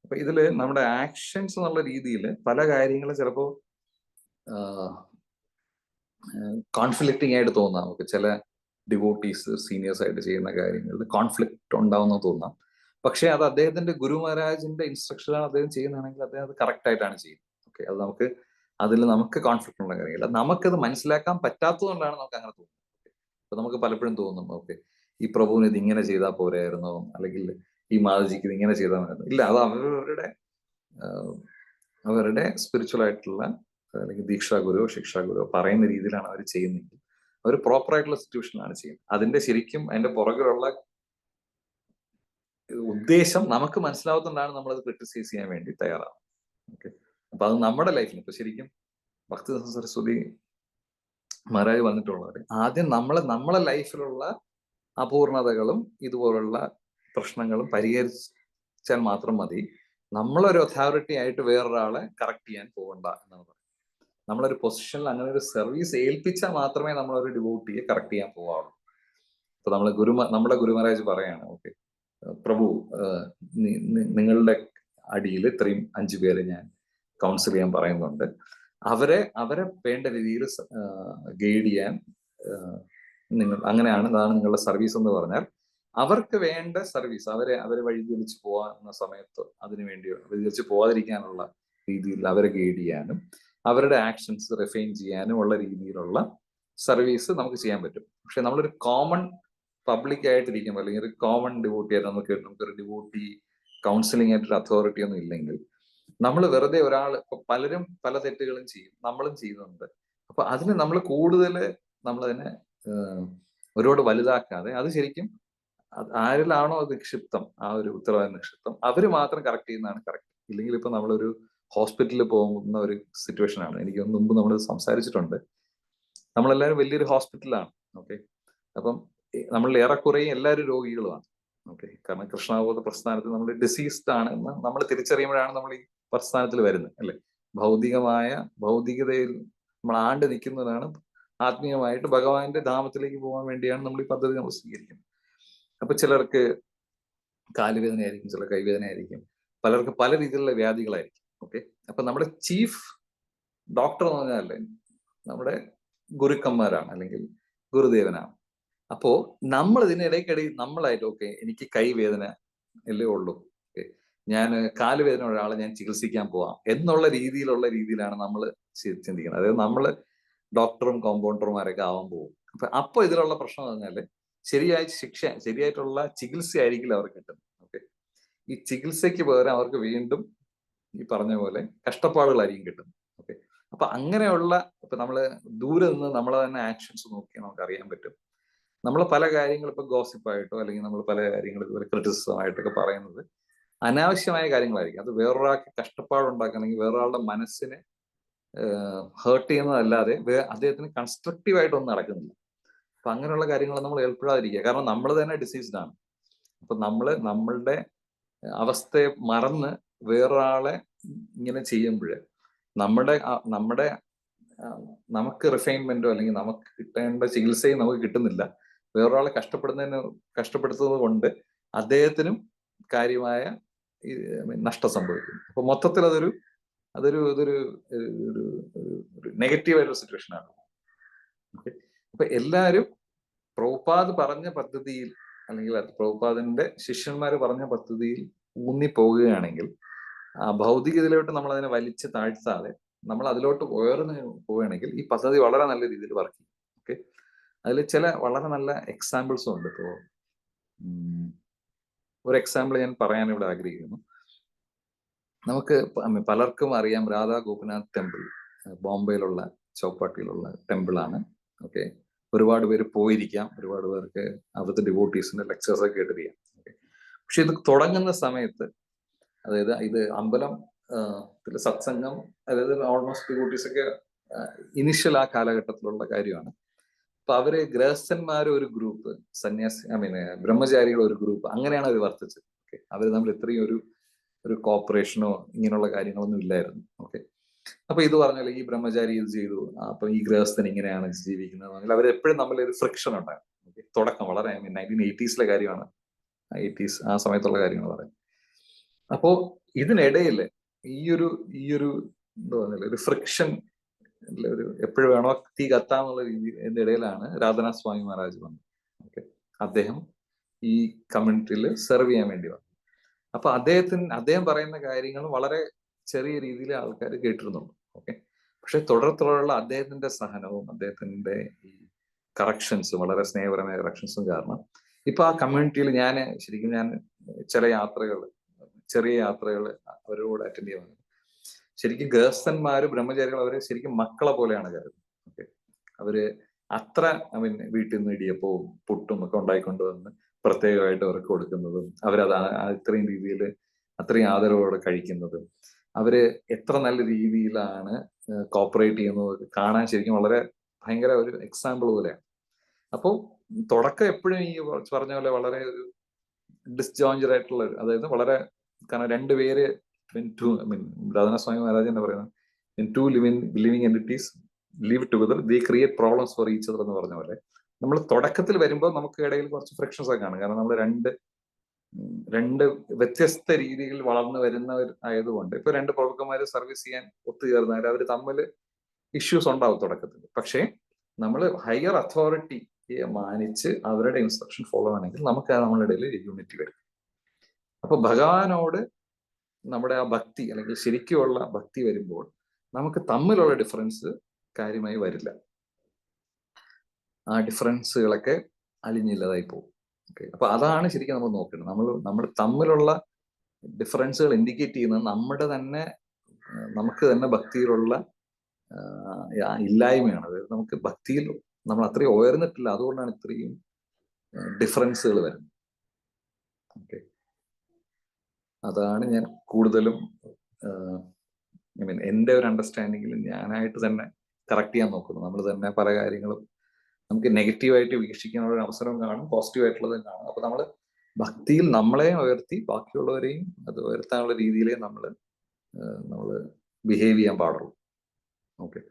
അപ്പൊ ഇതില് നമ്മുടെ ആക്ഷൻസ് എന്നുള്ള രീതിയിൽ പല കാര്യങ്ങളും ചിലപ്പോ കോൺഫ്ലിക്റ്റിംഗ് ആയിട്ട് തോന്നാം. നമുക്ക് ചില ഡിവോട്ടീസ് സീനിയേഴ്സ് ആയിട്ട് ചെയ്യുന്ന കാര്യങ്ങളിൽ കോൺഫ്ലിക്റ്റ് ഉണ്ടാവുന്ന തോന്നാം. പക്ഷെ അത് അദ്ദേഹത്തിന്റെ ഗുരു മഹാരാജിന്റെ ഇൻസ്ട്രക്ഷനാണ് അദ്ദേഹം ചെയ്യുന്നതാണെങ്കിൽ അദ്ദേഹം അത് കറക്റ്റ് ആയിട്ടാണ് ചെയ്യുന്നത്. ഓക്കെ. അത് നമുക്ക് കോൺഫ്ലിക്റ്റ് ഉള്ള കാര്യമില്ല. നമുക്കത് മനസ്സിലാക്കാൻ പറ്റാത്തതുകൊണ്ടാണ് നമുക്ക് അങ്ങനെ തോന്നുന്നത്. അപ്പൊ നമുക്ക് പലപ്പോഴും തോന്നും, ഓക്കെ, ഈ പ്രഭുവിന് ഇത് ഇങ്ങനെ ചെയ്താൽ പോരായിരുന്നോ, അല്ലെങ്കിൽ ഈ മാതാജിക്ക് ഇത് ഇങ്ങനെ ചെയ്താൽ മതി. ഇല്ല, അത് അവരുടെ സ്പിരിച്വൽ ആയിട്ടുള്ള അല്ലെങ്കിൽ ദീക്ഷാഗുരു ശിക്ഷാഗുരു പറയുന്ന രീതിയിലാണ് അവർ ചെയ്യുന്നതെങ്കിൽ അവർ പ്രോപ്പർ ആയിട്ടുള്ള സിറ്റുവേഷനിലാണ് ചെയ്യുന്നത്. അതിന്റെ പുറകിലുള്ള ഉദ്ദേശം നമുക്ക് മനസ്സിലാവുന്നതുകൊണ്ടാണ് നമ്മളത് ക്രിട്ടിസൈസ് ചെയ്യാൻ വേണ്ടി തയ്യാറാണ്. ഓക്കെ. അപ്പൊ അത് നമ്മുടെ ലൈഫിൽ ഇപ്പൊ ശരിക്കും ഭക്തി സരസ്വതി മഹാരാജ് വന്നിട്ടുള്ളവർ ആദ്യം നമ്മളെ ലൈഫിലുള്ള അപൂർണതകളും ഇതുപോലുള്ള പ്രശ്നങ്ങളും പരിഹരിച്ചാൽ മാത്രം മതി. നമ്മളൊരു അതോറിറ്റി ആയിട്ട് വേറൊരാളെ കറക്റ്റ് ചെയ്യാൻ പോകണ്ട എന്നാണ് പറയുന്നത്. നമ്മളൊരു പൊസിഷനിൽ അങ്ങനെ ഒരു സർവീസ് ഏൽപ്പിച്ചാൽ മാത്രമേ നമ്മളൊരു ഡിവോട്ടിയെ കറക്റ്റ് ചെയ്യാൻ പോകാവുള്ളൂ. ഇപ്പൊ നമ്മുടെ ഗുരു മഹാരാജ് പറയാണ്, ഓക്കെ പ്രഭു, നിങ്ങളുടെ അടിയിൽ ഇത്രയും 5 പേരെ ഞാൻ കൗൺസിൽ ചെയ്യാൻ പറയുന്നുണ്ട്. അവരെ വേണ്ട രീതിയിൽ ഗൈഡ് ചെയ്യാൻ അതാണ് നിങ്ങളുടെ സർവീസ് എന്ന് പറഞ്ഞാൽ അവർക്ക് വേണ്ട സർവീസ് അവരെ വഴിതിരിച്ച് പോകുന്ന സമയത്ത് അതിനുവേണ്ടി വഴിതിരിച്ച് പോകാതിരിക്കാനുള്ള രീതിയിൽ അവരെ ഗൈഡ് ചെയ്യാനും അവരുടെ ആക്ഷൻസ് റിഫൈൻ ചെയ്യാനും ഉള്ള രീതിയിലുള്ള സർവീസ് നമുക്ക് ചെയ്യാൻ പറ്റും. പക്ഷെ നമ്മളൊരു കോമൺ പബ്ലിക് ആയിട്ടിരിക്കുമ്പോൾ അല്ലെങ്കിൽ ഒരു കോമൺ ഡിവോട്ടി ആയിട്ട് നമുക്കൊരു ഡിവോട്ടി കൗൺസിലിംഗ് ആയിട്ടൊരു അതോറിറ്റി ഒന്നും ഇല്ലെങ്കിൽ നമ്മൾ വെറുതെ പലരും പല തെറ്റുകളും ചെയ്യും, നമ്മളും ചെയ്യുന്നുണ്ട്. അപ്പൊ അതിന് നമ്മൾ കൂടുതൽ നമ്മളതിനെ ഒരുപാട് വലുതാക്കാതെ അത് ശരിക്കും ആരിലാണോ അത് നിക്ഷിപ്തം, ആ ഒരു ഉത്തരവാദിത്ത നിക്ഷിപ്തം, അവര് മാത്രം കറക്റ്റ് ചെയ്യുന്നതാണ് കറക്റ്റ്. ഇല്ലെങ്കിൽ ഇപ്പൊ നമ്മളൊരു ഹോസ്പിറ്റലിൽ പോകുന്ന ഒരു സിറ്റുവേഷൻ ആണ്. എനിക്ക് മുമ്പ് നമ്മൾ സംസാരിച്ചിട്ടുണ്ട്. നമ്മളെല്ലാവരും വലിയൊരു ഹോസ്പിറ്റലാണ്. ഓക്കെ. അപ്പം നമ്മൾ ഏറെക്കുറെ എല്ലാവരും രോഗികളുമാണ്. ഓക്കെ. കാരണം കൃഷ്ണാബോധ പ്രസ്ഥാനത്തിൽ നമ്മൾ ഡിസീസ്ഡ് ആണ് എന്ന് നമ്മൾ തിരിച്ചറിയുമ്പോഴാണ് നമ്മൾ ഈ പ്രസ്ഥാനത്തിൽ വരുന്നത്, അല്ലെ? ഭൗതികതയിൽ നമ്മൾ ആണ്ട് നിൽക്കുന്നതാണ്. ആത്മീയമായിട്ട് ഭഗവാന്റെ ധാമത്തിലേക്ക് പോകാൻ വേണ്ടിയാണ് നമ്മൾ ഈ പദ്ധതി നമ്മൾ സ്വീകരിക്കുന്നത്. അപ്പൊ ചിലർക്ക് കാലുവേദന ആയിരിക്കും, ചില കൈവേദന ആയിരിക്കും, പലർക്ക് പല രീതിയിലുള്ള വ്യാധികളായിരിക്കും. ഓക്കെ. അപ്പൊ നമ്മുടെ ചീഫ് ഡോക്ടർ എന്ന് പറഞ്ഞാലേ നമ്മുടെ ഗുരുക്കന്മാരാണ് അല്ലെങ്കിൽ ഗുരുദേവനാണ്. അപ്പോ നമ്മൾ ഇതിനിടയ്ക്കിടയിൽ നമ്മളായിട്ട്, ഓക്കെ, എനിക്ക് കൈവേദന അല്ലേ ഉള്ളൂ, ഓക്കെ, ഞാൻ കാലുവേദന ഒരാളെ ഞാൻ ചികിത്സിക്കാൻ പോവാം എന്നുള്ള രീതിയിലാണ് നമ്മൾ ചിന്തിക്കുന്നത്. അതായത് നമ്മൾ ഡോക്ടറും കോമ്പൗണ്ടർമാരൊക്കെ ആവാൻ പോകും. അപ്പൊ ഇതിലുള്ള പ്രശ്നം എന്ന് പറഞ്ഞാല് ശരിയായിട്ടുള്ള ചികിത്സ ആയിരിക്കില്ല അവർക്ക് കിട്ടുന്നത്. ഓക്കെ. ഈ ചികിത്സയ്ക്ക് പകരം അവർക്ക് വീണ്ടും ഈ പറഞ്ഞ പോലെ കഷ്ടപ്പാടുകളായിരിക്കും കിട്ടുന്നത്. ഓക്കെ. അപ്പൊ അങ്ങനെയുള്ള ഇപ്പൊ നമ്മള് ദൂരെ നിന്ന് നമ്മളെ തന്നെ ആക്ഷൻസ് നോക്കിയാൽ നമുക്ക് അറിയാൻ പറ്റും. നമ്മൾ പല കാര്യങ്ങൾ ഇപ്പൊ ഗോസിപ്പായിട്ടോ അല്ലെങ്കിൽ നമ്മൾ പല കാര്യങ്ങൾ ഇതുപോലെ ക്രിറ്റിസിസം ആയിട്ടൊക്കെ പറയുന്നത് അനാവശ്യമായ കാര്യങ്ങളായിരിക്കും. അത് വേറൊരാൾക്ക് കഷ്ടപ്പാടുണ്ടാക്കണമെങ്കിൽ വേറൊരാളുടെ മനസ്സിനെ ഹേർട്ട് ചെയ്യുന്നതല്ലാതെ അദ്ദേഹത്തിന് കൺസ്ട്രക്റ്റീവ് ആയിട്ടൊന്നും നടക്കുന്നില്ല. അപ്പൊ അങ്ങനെയുള്ള കാര്യങ്ങൾ നമ്മൾ ഏർപ്പെടാതിരിക്കുക. കാരണം നമ്മൾ തന്നെ ഡിസീസ്ഡ് ആണ്. അപ്പൊ നമ്മളുടെ അവസ്ഥയെ മറന്ന് വേറൊരാളെ ഇങ്ങനെ ചെയ്യുമ്പോൾ നമുക്ക് റിഫൈൻമെന്റോ അല്ലെങ്കിൽ നമുക്ക് കിട്ടേണ്ട ചികിത്സയും നമുക്ക് കിട്ടുന്നില്ല. വേറൊരാളെ കഷ്ടപ്പെടുത്തുന്നത് കൊണ്ട് അദ്ദേഹത്തിനും കാര്യമായ നഷ്ടം സംഭവിക്കും. അപ്പൊ മൊത്തത്തിൽ അതൊരു നെഗറ്റീവ് ആയിട്ടുള്ള സിറ്റുവേഷൻ ആണ്. അപ്പൊ എല്ലാവരും പ്രഭുപാദ് പറഞ്ഞ പദ്ധതിയിൽ അല്ലെങ്കിൽ പ്രഭുപാദിന്റെ ശിഷ്യന്മാർ പറഞ്ഞ പദ്ധതിയിൽ ഊന്നി പോകുകയാണെങ്കിൽ ആ ഭൗതികതയിലോട്ട് നമ്മൾ അതിനെ വലിച്ചു താഴ്ത്താതെ നമ്മൾ അതിലോട്ട് ഉയർന്നു പോവുകയാണെങ്കിൽ ഈ പദ്ധതി വളരെ നല്ല രീതിയിൽ വർക്ക് ചെയ്യും. ഓക്കെ. അതിൽ ചില വളരെ നല്ല എക്സാമ്പിൾസും ഉണ്ട്. ഇപ്പോ ഒരു എക്സാമ്പിൾ ഞാൻ പറയാൻ ഇവിടെ ആഗ്രഹിക്കുന്നു. നമുക്ക് പലർക്കും അറിയാം രാധാ ഗോപിനാഥ് ടെമ്പിൾ ബോംബെയിലുള്ള ചൗപ്പാട്ടിയിലുള്ള ടെമ്പിളാണ്. ഓക്കെ, ഒരുപാട് പേര് പോയിരിക്കാം, ഒരുപാട് പേർക്ക് അവിടുത്തെ ഡിവോട്ടീസിന്റെ ലെക്ചേഴ്സ് ഒക്കെ കേട്ടിരിക്കാം. ഓക്കെ, പക്ഷെ ഇത് തുടങ്ങുന്ന സമയത്ത്, അതായത് ഇത് അമ്പലം സത്സംഗം, അതായത് ഓൾമോസ്റ്റ് ഡിവോട്ടീസ് ഒക്കെ ഇനിഷ്യൽ ആ കാലഘട്ടത്തിലുള്ള കാര്യമാണ്. അപ്പൊ അവര് ഗൃഹസ്ഥന്മാർ ഒരു ഗ്രൂപ്പ്, സന്യാസി ബ്രഹ്മചാരികൾ ഒരു ഗ്രൂപ്പ്, അങ്ങനെയാണ് അവർ വർത്തിച്ചത്. ഓക്കെ, അവർ തമ്മിൽ ഇത്രയും ഒരു കോപ്പറേഷനോ ഇങ്ങനെയുള്ള കാര്യങ്ങളൊന്നും ഇല്ലായിരുന്നു. ഓക്കെ, അപ്പൊ ഇത് പറഞ്ഞാൽ ഈ ബ്രഹ്മചാരി ഇത് ചെയ്തു, അപ്പൊ ഈ ഗൃഹസ്ഥൻ ഇങ്ങനെയാണ് ജീവിക്കുന്നത്, അവർ എപ്പോഴും തമ്മിൽ ഒരു ഫ്രിക്ഷൻ ഉണ്ടാകും. ഓക്കെ, തുടക്കം വളരെ 1980s കാര്യമാണ്, 80s ആ സമയത്തുള്ള കാര്യങ്ങൾ പറയാം. അപ്പോ ഇതിനിടയിൽ ഈ ഒരു എന്താ പറയുക, ഒരു ഫ്രിക്ഷൻ, ഒരു എപ്പോഴും വേണോ തീ കത്താന്നുള്ള രീതിയിൽ ഇടയിലാണ് രാധാനാഥ് സ്വാമി മഹാരാജ് വന്നത്. ഓക്കെ, അദ്ദേഹം ഈ കമ്മ്യൂണിറ്റിയിൽ സെർവ് ചെയ്യാൻ വേണ്ടി വന്നു. അപ്പൊ അദ്ദേഹം പറയുന്ന കാര്യങ്ങൾ വളരെ ചെറിയ രീതിയിൽ ആൾക്കാർ കേട്ടിരുന്നുള്ളൂ. ഓക്കെ, പക്ഷെ തുടർന്നുള്ള അദ്ദേഹത്തിന്റെ സഹനവും അദ്ദേഹത്തിന്റെ ഈ കറക്ഷൻസും, വളരെ സ്നേഹപരമായ കറക്ഷൻസും കാരണം ഇപ്പൊ ആ കമ്മ്യൂണിറ്റിയിൽ ഞാൻ ചില ചെറിയ യാത്രകൾ അവരോട് അറ്റൻഡ് ചെയ്യാൻ, ശരിക്കും ഗൃഹസ്ഥന്മാര് ബ്രഹ്മചാരികൾ അവരെ ശരിക്കും മക്കളെ പോലെയാണ് കരുതുന്നത്. ഓക്കെ, അവര് അത്ര വീട്ടിൽ നിന്ന് ഇടിയപ്പവും പുട്ടും ഒക്കെ ഉണ്ടായിക്കൊണ്ടുവന്ന് പ്രത്യേകമായിട്ട് അവർക്ക് കൊടുക്കുന്നതും, അവരത് ഇത്രയും രീതിയിൽ അത്രയും ആദരവോടെ കഴിക്കുന്നതും, അവര് എത്ര നല്ല രീതിയിലാണ് കോപ്പറേറ്റ് ചെയ്യുന്നത് കാണാൻ ശരിക്കും വളരെ ഭയങ്കര ഒരു എക്സാമ്പിൾ പോലെയാണ്. അപ്പോൾ തുടക്കം എപ്പോഴും ഈ പറഞ്ഞ പോലെ വളരെ ഒരു ഡിസ്ജോയിന്റഡ് ആയിട്ടുള്ള, അതായത് വളരെ, കാരണം രണ്ടുപേര് രാധാനാഥ് സ്വാമി മഹാരാജ് എന്ന് പറയുന്നത് two living entities live together, they create problems for each other എന്ന് പറഞ്ഞ പോലെ നമ്മൾ തുടക്കത്തിൽ വരുമ്പോൾ നമുക്ക് ഇടയിൽ കുറച്ച് ഫ്രിക്ഷൻസ് ഒക്കെ കാണും. കാരണം നമ്മൾ രണ്ട് വ്യത്യസ്ത രീതിയിൽ വളർന്നു വരുന്നവർ ആയതുകൊണ്ട്, ഇപ്പൊ രണ്ട് പ്രഭുക്കന്മാര് സർവീസ് ചെയ്യാൻ ഒത്തുചേർന്നാൽ അവർ തമ്മിൽ ഇഷ്യൂസ് ഉണ്ടാവും തുടക്കത്തിൽ. പക്ഷേ നമ്മൾ ഹയർ അതോറിറ്റിയെ മാനിച്ച് അവരുടെ ഇൻസ്ട്രക്ഷൻ ഫോളോ ആണെങ്കിൽ നമുക്ക് നമ്മളുടെ ഇടയിൽ യൂണിറ്റി വരും. അപ്പൊ ഭഗവാനോട് നമ്മുടെ ആ ഭക്തി, അല്ലെങ്കിൽ ശരിക്കുമുള്ള ഭക്തി വരുമ്പോൾ നമുക്ക് തമ്മിലുള്ള ഡിഫറൻസ് കാര്യമായി വരില്ല. ആ ഡിഫറൻസുകളൊക്കെ അലിഞ്ഞില്ലതായി പോകും. ഓക്കെ, അപ്പൊ അതാണ് ശരിക്കും നമ്മൾ നോക്കേണ്ടത്. നമ്മൾ തമ്മിലുള്ള ഡിഫറൻസുകൾ ഇൻഡിക്കേറ്റ് ചെയ്യുന്നത് നമുക്ക് തന്നെ ഭക്തിയിലുള്ള ഇല്ലായ്മയാണ്. അതായത് നമുക്ക് ഭക്തിയിൽ നമ്മൾ അത്രയും ഉയർന്നിട്ടില്ല, അതുകൊണ്ടാണ് ഇത്രയും ഡിഫറൻസുകൾ വരുന്നത്. ഓക്കെ, അതാണ് ഞാൻ കൂടുതലും എൻ്റെ ഒരു അണ്ടർസ്റ്റാൻഡിങ്ങിൽ ഞാനായിട്ട് തന്നെ കറക്റ്റ് ചെയ്യാൻ നോക്കുന്നു. നമ്മൾ തന്നെ പല കാര്യങ്ങളും നമുക്ക് നെഗറ്റീവായിട്ട് വീക്ഷിക്കാനുള്ള ഒരു അവസരം കാണും, പോസിറ്റീവായിട്ടുള്ളതും കാണും. അപ്പൊ നമ്മൾ ഭക്തിയിൽ നമ്മളെയും ഉയർത്തി ബാക്കിയുള്ളവരെയും അത് ഉയർത്താനുള്ള രീതിയിലേ നമ്മൾ ബിഹേവ് ചെയ്യാൻ പാടുള്ളൂ. ഓക്കെ,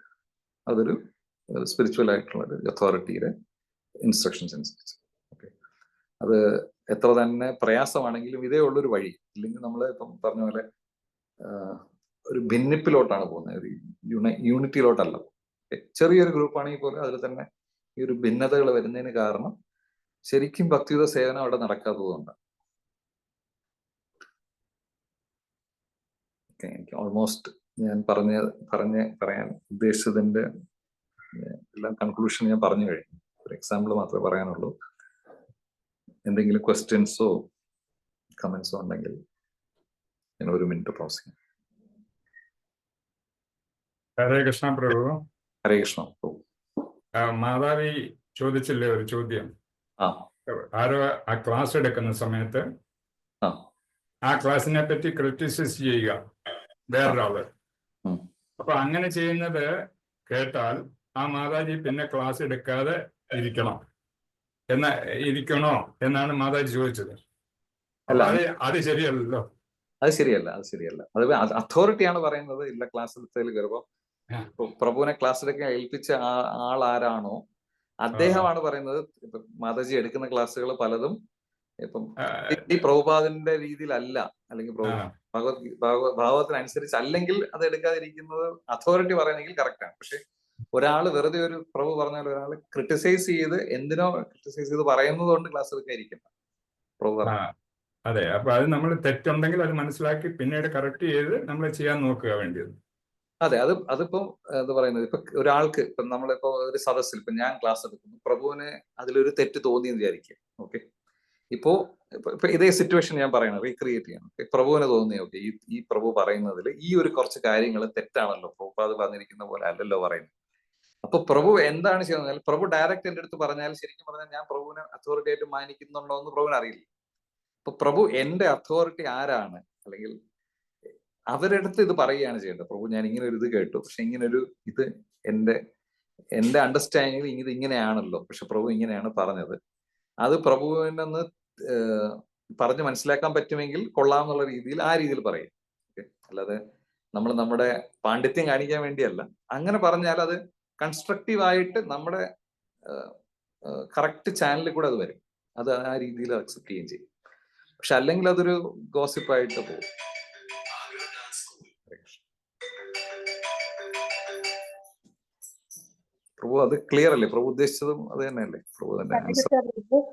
അതൊരു സ്പിരിച്വൽ ആയിട്ടുള്ള ഒരു അതോറിറ്റിയുടെ ഇൻസ്ട്രക്ഷൻസ് അനുസരിച്ച്. ഓക്കെ, അത് എത്ര തന്നെ പ്രയാസമാണെങ്കിലും ഇതേ ഉള്ളൊരു വഴി. ഇല്ലെങ്കിൽ നമ്മൾ ഇപ്പം പറഞ്ഞ പോലെ ഒരു ഭിന്നിപ്പിലോട്ടാണ് പോകുന്നത്, ഒരു യൂണിറ്റിയിലോട്ടല്ല. ചെറിയൊരു ഗ്രൂപ്പാണെങ്കിൽ പോലും അതിൽ തന്നെ ഈ ഒരു ഭിന്നതകൾ വരുന്നതിന് കാരണം ശരിക്കും ഭക്തിയുത സേവനം അവിടെ നടക്കാത്തതുകൊണ്ട്. എനിക്ക് ഓൾമോസ്റ്റ് ഞാൻ പറയാൻ ഉദ്ദേശിച്ചതിന്റെ എല്ലാം കൺക്ലൂഷൻ ഞാൻ പറഞ്ഞു കഴിഞ്ഞു. ഒരു എക്സാമ്പിൾ മാത്രമേ പറയാനുള്ളൂ. എന്തെങ്കിലും ക്വസ്റ്റ്യൻസോ കമന്റ്സോ ഉണ്ടെങ്കിൽ ഞാൻ ഒരു മിനിറ്റ് പോസ് ചെയ്യാം. ഹരേ കൃഷ്ണ പ്രഭു. ഹരേ കൃഷ്ണ പ്രഭു. മാതാവി ചോദിച്ചില്ലേ ഒരു ചോദ്യം, ആരോ ആ ക്ലാസ് എടുക്കുന്ന സമയത്ത് ആ ക്ലാസ്സിനെ പറ്റി ക്രിറ്റിസൈസ് ചെയ്യുക വേറൊരാള്. അപ്പൊ അങ്ങനെ ചെയ്യുന്നത് കേട്ടാൽ ആ മാതാജി പിന്നെ ക്ലാസ് എടുക്കാതെ ഇരിക്കണോ എന്നാണ് മാതാജി ചോദിച്ചത്. അത് ശരിയല്ലല്ലോ. അത് ശരിയല്ല. അത് അതോറിറ്റിയാണ് പറയുന്നത്. ഇല്ല, ക്ലാസ് എടുത്തതിൽ കയറുമ്പോ പ്രഭുവിനെ ക്ലാസ്സിലൊക്കെ ഏൽപ്പിച്ച ആൾ ആരാണോ അദ്ദേഹമാണ് പറയുന്നത്. ഇപ്പൊ മാതാജി എടുക്കുന്ന ക്ലാസ്സുകൾ പലതും ഇപ്പം ഈ പ്രഭുപാദിന്റെ രീതിയിലല്ല, അല്ലെങ്കിൽ ഭാഗവത്തിനനുസരിച്ച് അല്ലെങ്കിൽ അത് എടുക്കാതിരിക്കുന്നത് അതോറിറ്റി പറയുന്നെങ്കിൽ കറക്റ്റ് ആണ്. പക്ഷെ ഒരാൾ വെറുതെ ഒരു പ്രഭു പറഞ്ഞാൽ ഒരാൾ ക്രിട്ടിസൈസ് ചെയ്ത് എന്തിനോ ക്രിട്ടിസൈസ് ചെയ്ത് പറയുന്നത് കൊണ്ട് ക്ലാസ് എടുക്കാതിരിക്കണം പ്രഭു പറഞ്ഞു. അതെ, അപ്പൊ അത് നമ്മൾ തെറ്റുണ്ടെങ്കിൽ അത് മനസ്സിലാക്കി പിന്നീട് കറക്റ്റ് ചെയ്ത് നമ്മൾ ചെയ്യാൻ നോക്കുക വേണ്ടിയത്. അതെ, അതിപ്പം എന്താ പറയുന്നത്, ഇപ്പൊ ഒരാൾക്ക് ഇപ്പൊ നമ്മളിപ്പോ ഒരു സദസ്സിൽ ഇപ്പൊ ഞാൻ ക്ലാസ് എടുക്കുന്നു, പ്രഭുവിന് അതിലൊരു തെറ്റ് തോന്നിയെന്ന് വിചാരിക്കുക. ഓക്കെ, ഇപ്പോ ഇതേ സിറ്റുവേഷൻ ഞാൻ പറയണം, റീക്രിയേറ്റ് ചെയ്യണം. പ്രഭുവിന് തോന്നിയ ഓക്കെ ഈ പ്രഭു പറയുന്നതിൽ ഈ ഒരു കുറച്ച് കാര്യങ്ങൾ തെറ്റാണല്ലോ, പ്രഭുപാദ് പറഞ്ഞിരിക്കുന്ന പോലെ അല്ലല്ലോ പറയുന്നത്. അപ്പൊ പ്രഭു എന്താണ് ചെയ്യുന്നത്? പ്രഭു ഡയറക്റ്റ് എന്റെ അടുത്ത് പറഞ്ഞാൽ, ശരിക്കും പറഞ്ഞാൽ ഞാൻ പ്രഭുവിനെ അതോറിറ്റി ആയിട്ട് മാനിക്കുന്നുണ്ടോ എന്ന് പ്രഭുവിന് അറിയില്ല. അപ്പൊ പ്രഭു എന്റെ അതോറിറ്റി ആരാണ്, അല്ലെങ്കിൽ അവരുടെ അടുത്ത് ഇത് പറയുകയാണ് ചെയ്യേണ്ടത്. പ്രഭു, ഞാൻ ഇങ്ങനെ ഒരു ഇത് കേട്ടു, പക്ഷെ ഇങ്ങനൊരു ഇത് എന്റെ അണ്ടർസ്റ്റാൻഡിങ് ഇത് ഇങ്ങനെയാണല്ലോ, പക്ഷെ പ്രഭു ഇങ്ങനെയാണ് പറഞ്ഞത്. അത് പ്രഭുവിനൊന്ന് പറഞ്ഞ് മനസ്സിലാക്കാൻ പറ്റുമെങ്കിൽ കൊള്ളാം എന്നുള്ള രീതിയിൽ ആ രീതിയിൽ പറയും. അല്ലാതെ നമ്മൾ നമ്മുടെ പാണ്ഡിത്യം കാണിക്കാൻ വേണ്ടിയല്ല. അങ്ങനെ പറഞ്ഞാൽ അത് കൺസ്ട്രക്റ്റീവ് ആയിട്ട് നമ്മുടെ കറക്റ്റ് ചാനലിൽ കൂടെ അത് വരും. അത് ആ രീതിയിൽ അക്സെപ്റ്റ് ചെയ്യുകയും ചെയ്യും. പക്ഷെ അല്ലെങ്കിൽ അതൊരു ഗോസിപ്പായിട്ട് പോകും. പ്രഭു അത് ക്ലിയർ അല്ലേ? പ്രഭു ഉദ്ദേശിച്ചതും അത് തന്നെയല്ലേ? പ്രഭു തന്നെ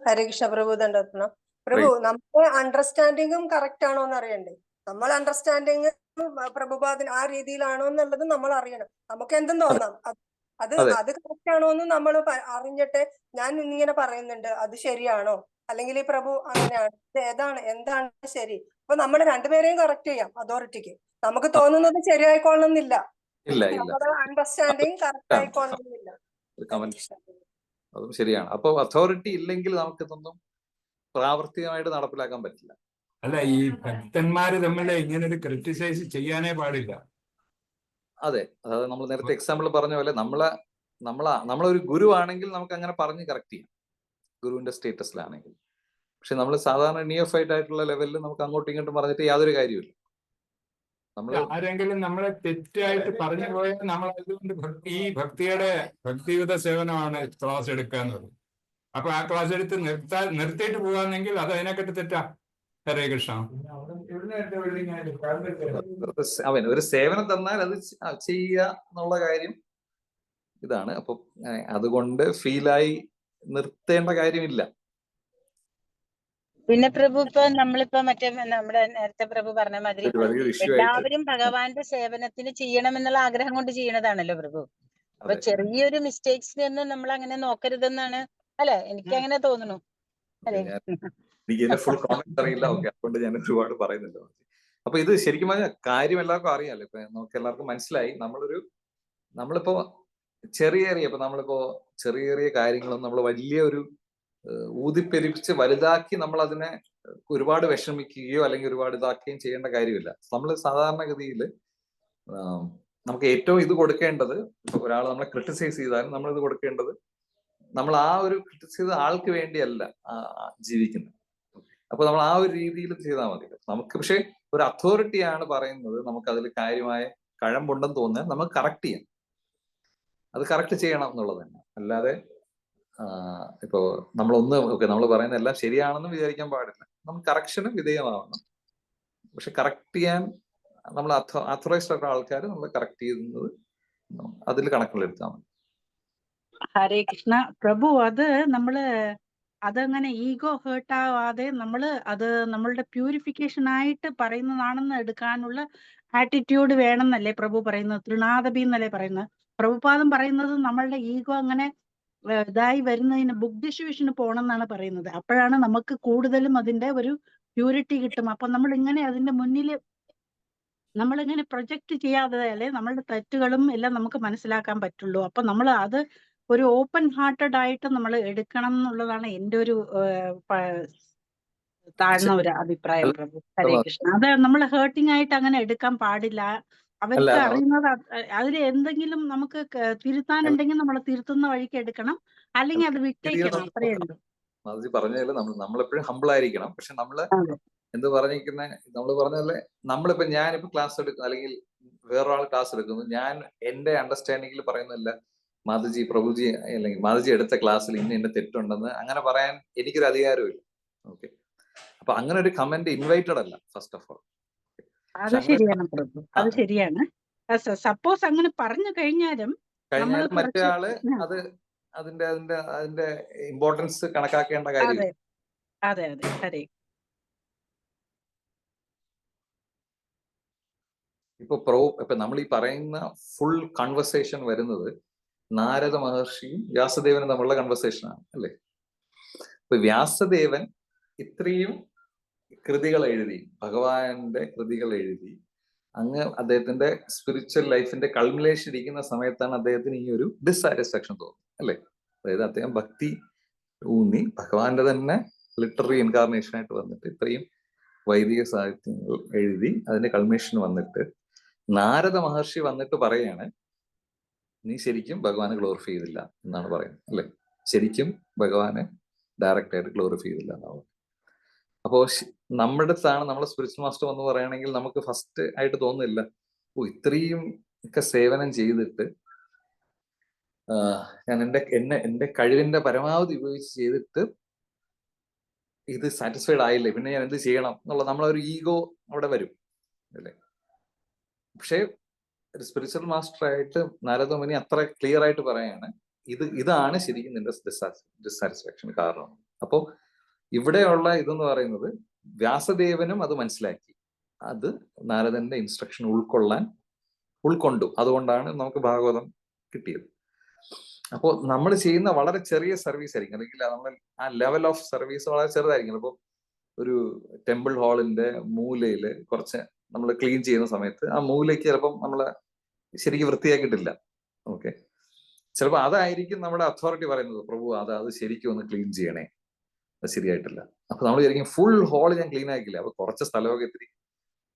ഹരേ കൃഷ്ണ പ്രഭു തണ്ടെത്തണം. പ്രഭു, നമ്മുടെ അണ്ടർസ്റ്റാൻഡിങ്ങും കറക്റ്റ് ആണോ എന്ന് അറിയണ്ടേ? നമ്മൾ അണ്ടർസ്റ്റാൻഡിങ് പ്രഭുപാദൻ ആ രീതിയിലാണോ എന്നുള്ളത് നമ്മൾ അറിയണം. നമുക്ക് എന്തും തോന്നാം, അത് കറക്റ്റ് ആണോ എന്ന് നമ്മൾ അറിഞ്ഞിട്ട് ഞാൻ ഇങ്ങനെ പറയുന്നുണ്ട്, അത് ശരിയാണോ, അല്ലെങ്കിൽ ഈ പ്രഭു അങ്ങനെയാണ്, എന്താണ് ശരി. അപ്പൊ നമ്മൾ രണ്ടുപേരെയും കറക്റ്റ് ചെയ്യാം. അതോറിറ്റിക്ക് നമുക്ക് തോന്നുന്നത് ശരിയായിക്കൊള്ളണമെന്നില്ല, നമ്മുടെ അണ്ടർസ്റ്റാൻഡിങ് കറക്റ്റ് ആയിക്കൊള്ളണമെന്നില്ല. അതും ശരിയാണ്. അപ്പൊ അതോറിറ്റി ഇല്ലെങ്കിൽ നമുക്ക് ഇതൊന്നും പ്രാവർത്തികമായിട്ട് നടപ്പിലാക്കാൻ പറ്റില്ല. അല്ല, ഈ ഭക്തന്മാര് തമ്മിൽ ഇങ്ങനെ ഒരു ക്രിറ്റിസൈസ് ചെയ്യാനേ പാടില്ല. അതെ, അതായത് നമ്മൾ നേരത്തെ എക്സാമ്പിൾ പറഞ്ഞ പോലെ നമ്മളൊരു ഗുരു ആണെങ്കിൽ നമുക്ക് അങ്ങനെ പറഞ്ഞ് കറക്റ്റ് ചെയ്യാം, ഗുരുവിന്റെ സ്റ്റേറ്റസിലാണെങ്കിൽ. പക്ഷെ നമ്മൾ സാധാരണ നിയോഫൈറ്റ് ആയിട്ടുള്ള ലെവലിൽ നമുക്ക് അങ്ങോട്ടും ഇങ്ങോട്ടും പറഞ്ഞിട്ട് യാതൊരു കാര്യമില്ല. ആരെങ്കിലും നമ്മളെ തെറ്റായിട്ട് പറഞ്ഞു പോയാൽ നമ്മൾ അതുകൊണ്ട് ഈ ഭക്തിയുത സേവനമാണ് ക്ലാസ് എടുക്കാന്നത്. അപ്പൊ ആ ക്ലാസ് എടുത്ത് നിർത്തിയിട്ട് പോകാന്നെങ്കിൽ അത് അതിനെക്കെട്ട് തെറ്റാ. ഹരേ കൃഷ്ണ. അവൻ ഒരു സേവനം തന്നാൽ അത് ചെയ്യുക എന്നുള്ള കാര്യം ഇതാണ്. അപ്പൊ അതുകൊണ്ട് ഫീലായി നിർത്തേണ്ട കാര്യമില്ല. പിന്നെ പ്രഭു, ഇപ്പൊ നമ്മളിപ്പോ നമ്മുടെ നേരത്തെ പ്രഭു പറഞ്ഞ മാതിരി എല്ലാവരും ഭഗവാന്റെ സേവനത്തിന് ചെയ്യണമെന്നുള്ള ആഗ്രഹം കൊണ്ട് ചെയ്യണതാണല്ലോ പ്രഭു. അപ്പൊ ചെറിയൊരു മിസ്റ്റേക്സിനൊന്നും നമ്മൾ അങ്ങനെ നോക്കരുതെന്നാണ്, അല്ലെ? എനിക്ക് അങ്ങനെ തോന്നുന്നു. എനിക്ക് ഇതിന്റെ ഫുൾ കോമന്റ് അറിയില്ല. ഓക്കെ, അതുകൊണ്ട് ഞാൻ ഒരുപാട് പറയുന്നില്ല. അപ്പൊ ഇത് ശരിക്കും പറഞ്ഞാൽ കാര്യം എല്ലാവർക്കും അറിയാലോ. ഇപ്പൊ നമുക്ക് എല്ലാവർക്കും മനസ്സിലായി. നമ്മളിപ്പോ നമ്മളിപ്പോ ചെറിയ കാര്യങ്ങളും നമ്മൾ വലിയ ഒരു ഊതിപ്പെരിപ്പിച്ച് വലുതാക്കി നമ്മൾ അതിനെ ഒരുപാട് വിഷമിക്കുകയോ അല്ലെങ്കിൽ ഒരുപാട് ഇതാക്കുകയും ചെയ്യേണ്ട കാര്യമില്ല. നമ്മൾ സാധാരണഗതിയിൽ നമുക്ക് ഏറ്റവും ഇത് കൊടുക്കേണ്ടത്, ഒരാൾ നമ്മളെ ക്രിട്ടിസൈസ് ചെയ്താലും നമ്മൾ ഇത് കൊടുക്കേണ്ടത്, നമ്മൾ ആ ഒരു ക്രിട്ടിസൈസ് ആൾക്ക് വേണ്ടിയല്ല ജീവിക്കുന്നത്. അപ്പൊ നമ്മൾ ആ ഒരു രീതിയിൽ ചെയ്താൽ മതി. നമുക്ക് പക്ഷെ ഒരു അതോറിറ്റിയാണ് പറയുന്നത്, നമുക്ക് അതിൽ കാര്യമായ കഴമ്പുണ്ടെന്ന് തോന്നിയാൽ നമുക്ക് കറക്റ്റ് ചെയ്യാം. അത് കറക്റ്റ് ചെയ്യണം എന്നുള്ളത് തന്നെ. അല്ലാതെ ഇപ്പോ നമ്മൾ പറയുന്ന എല്ലാം ശരിയാണെന്ന് വിചാരിക്കാൻ പാടില്ല. നമുക്ക് കറക്ഷനും വിധേയമാവണം. പക്ഷെ കറക്റ്റ് ചെയ്യാൻ നമ്മൾ അഥോറൈസ്ഡ് ആയിട്ടുള്ള ആൾക്കാർ നമ്മൾ കറക്റ്റ് ചെയ്യുന്നത് അതിൽ കണക്കിലെടുത്താൽ മതി. ഹരേ കൃഷ്ണ പ്രഭു. അതങ്ങനെ ഈഗോ ഹേർട്ട് ആവാതെ അത് നമ്മളുടെ പ്യൂരിഫിക്കേഷൻ ആയിട്ട് പറയുന്നതാണെന്ന് എടുക്കാനുള്ള ആറ്റിറ്റ്യൂഡ് വേണമെന്നല്ലേ പ്രഭു പറയുന്നത്? തൃണാദപി എന്നല്ലേ പറയുന്നത്? പ്രഭുപാദം പറയുന്നത് നമ്മളുടെ ഈഗോ അങ്ങനെ ഇതായി വരുന്നതിന് ബുക്ക് ഡിസ്ട്രിബ്യൂഷന് പോകണം എന്നാണ് പറയുന്നത്. അപ്പോഴാണ് നമുക്ക് കൂടുതലും അതിന്റെ ഒരു പ്യൂരിറ്റി കിട്ടും. അപ്പൊ നമ്മൾ ഇങ്ങനെ അതിന്റെ മുന്നിൽ നമ്മളിങ്ങനെ പ്രൊജക്ട് ചെയ്യാതെ നമ്മളുടെ തെറ്റുകളും എല്ലാം നമുക്ക് മനസ്സിലാക്കാൻ പറ്റുള്ളൂ. അപ്പൊ നമ്മൾ അത് ഒരു ഓപ്പൺ ഹാർട്ടഡ് ആയിട്ട് നമ്മൾ എടുക്കണം എന്നുള്ളതാണ് എൻ്റെ ഒരു താഴ്ന്ന ഒരു അഭിപ്രായം പ്രഭു. ഹരേ കൃഷ്ണ. അത് നമ്മൾ ഹേർട്ടിംഗ് ആയിട്ട് അങ്ങനെ എടുക്കാൻ പാടില്ല. അവർക്ക് അറിയുന്നത് അതിൽ എന്തെങ്കിലും നമുക്ക് തിരുത്താനുണ്ടെങ്കിൽ നമ്മൾ തിരുത്തുന്ന വഴിക്ക് എടുക്കണം, അല്ലെങ്കിൽ അത് വിട്ടേക്കണം. അത്രയേ ഉള്ളൂ. മാധുജി പറഞ്ഞതിൽ നമ്മളെപ്പോഴും ഹമ്പിൾ ആയിരിക്കണം. പക്ഷെ നമ്മൾ പറഞ്ഞല്ലേ, ഞാനിപ്പോ ക്ലാസ് എടുക്കും അല്ലെങ്കിൽ വേറൊരാൾ ക്ലാസ് എടുക്കുന്നു, ഞാൻ എന്റെ അണ്ടർസ്റ്റാൻഡിങ്ങിൽ പറയുന്നില്ല മാധുജി പ്രഭുജി അല്ലെങ്കിൽ മാധുജി എടുത്ത ക്ലാസ്സിൽ എന്റെ തെറ്റുണ്ടെന്ന് അങ്ങനെ പറയാൻ എനിക്കൊരു അധികാരമില്ല. ഓക്കെ, അപ്പൊ അങ്ങനെ ഒരു കമന്റ് ഇൻവൈറ്റഡ് അല്ല ഫസ്റ്റ് ഓഫ് ഓൾ. അത് ശരിയാണ് പ്രഭു, അത് ശരിയാണ്. സപ്പോസ് അങ്ങനെ പറഞ്ഞു കഴിഞ്ഞാലും മറ്റേ ആള് അതിന്റെ ഇമ്പോർട്ടൻസ് കണക്കാക്കേണ്ട കാര്യം. അതെ അതെ ഹരേ. ഇപ്പൊ നമ്മൾ ഈ പറയുന്ന ഫുൾ കൺവെർസേഷൻ വരുന്നത് നാരദ മഹർഷിയും വ്യാസദേവനും തമ്മിലുള്ള കൺവെർസേഷനാണ്, അല്ലേ? ഇപ്പൊ വ്യാസദേവൻ ഇത്രയും കൃതികൾ എഴുതി, ഭഗവാന്റെ കൃതികൾ എഴുതി, അങ്ങ് അദ്ദേഹത്തിന്റെ സ്പിരിച്വൽ ലൈഫിന്റെ കൾമിനേഷൻ ഇരിക്കുന്ന സമയത്താണ് അദ്ദേഹത്തിന് ഈ ഒരു ഡിസ്സാറ്റിസ്ഫാക്ഷൻ തോന്നുന്നത്, അല്ലെ? അതായത് അദ്ദേഹം ഭക്തി ഊന്നി ഭഗവാന്റെ തന്നെ ലിറ്റററി ഇൻകാർണേഷൻ ആയിട്ട് വന്നിട്ട് ഇത്രയും വൈദിക സാഹിത്യങ്ങൾ എഴുതി അതിന്റെ കൾമിനേഷൻ വന്നിട്ട് നാരദ മഹർഷി വന്നിട്ട് പറയാണ്, നീ ശരിക്കും ഭഗവാനെ ഗ്ലോറിഫൈ ചെയ്തില്ല എന്നാണ് പറയുന്നത്, അല്ലെ? ശരിക്കും ഭഗവാനെ ഡയറക്റ്റ് ആയിട്ട് ഗ്ലോറിഫൈ ചെയ്തില്ല എന്നാണ്. അപ്പോ നമ്മുടെ അടുത്താണ് നമ്മളെ സ്പിരിച്വൽ മാസ്റ്റർ എന്ന് പറയുകയാണെങ്കിൽ നമുക്ക് ഫസ്റ്റ് ആയിട്ട് തോന്നുന്നില്ല, ഓ ഇത്രയും ഒക്കെ സേവനം ചെയ്തിട്ട് ഞാൻ എന്റെ കഴിവിന്റെ പരമാവധി ഉപയോഗിച്ച് ചെയ്തിട്ട് ഇത് സാറ്റിസ്ഫൈഡ് ആയില്ലേ, പിന്നെ ഞാൻ എന്ത് ചെയ്യണം എന്നുള്ള നമ്മളൊരു ഈഗോ അവിടെ വരും, അല്ലേ? പക്ഷേ ഒരു സ്പിരിച്വൽ മാസ്റ്റർ ആയിട്ട് നാരദമുനി അത്ര ക്ലിയർ ആയിട്ട് പറയാണ്, ഇതാണ് ശരിക്കും നിന്റെ ഡിസ്സാറ്റിസ്ഫാക്ഷൻ കാരണം. അപ്പോ ഇവിടെയുള്ള ഇതെന്ന് പറയുന്നത് വ്യാസദേവനും അത് മനസ്സിലാക്കി, അത് നാരദന്റെ ഇൻസ്ട്രക്ഷൻ ഉൾക്കൊണ്ടു. അതുകൊണ്ടാണ് നമുക്ക് ഭാഗവതം കിട്ടിയത്. അപ്പോൾ നമ്മൾ ചെയ്യുന്ന വളരെ ചെറിയ സർവീസ് ആയിരിക്കും, അല്ലെങ്കിൽ നമ്മൾ ആ ലെവൽ ഓഫ് സർവീസ് വളരെ ചെറുതായിരിക്കും. അപ്പോൾ ഒരു ടെമ്പിൾ ഹാളിന്റെ മൂലയില് കുറച്ച് നമ്മൾ ക്ലീൻ ചെയ്യുന്ന സമയത്ത് ആ മൂലയ്ക്ക് ചിലപ്പം നമ്മൾ ശരിക്കും വൃത്തിയാക്കിയിട്ടില്ല. ഓക്കെ, ചിലപ്പോൾ അതായിരിക്കും നമ്മുടെ അതോറിറ്റി പറയുന്നത്, പ്രഭു അത് ശരിക്കും ഒന്ന് ക്ലീൻ ചെയ്യണേ, അത് ശരിയായിട്ടില്ല. അപ്പൊ നമ്മൾ വിചാരിക്കും ഫുൾ ഹോൾ ഞാൻ ക്ലീൻ ആക്കില്ല, അപ്പൊ കുറച്ച് സ്ഥലമൊക്കെ ഇത്തിരി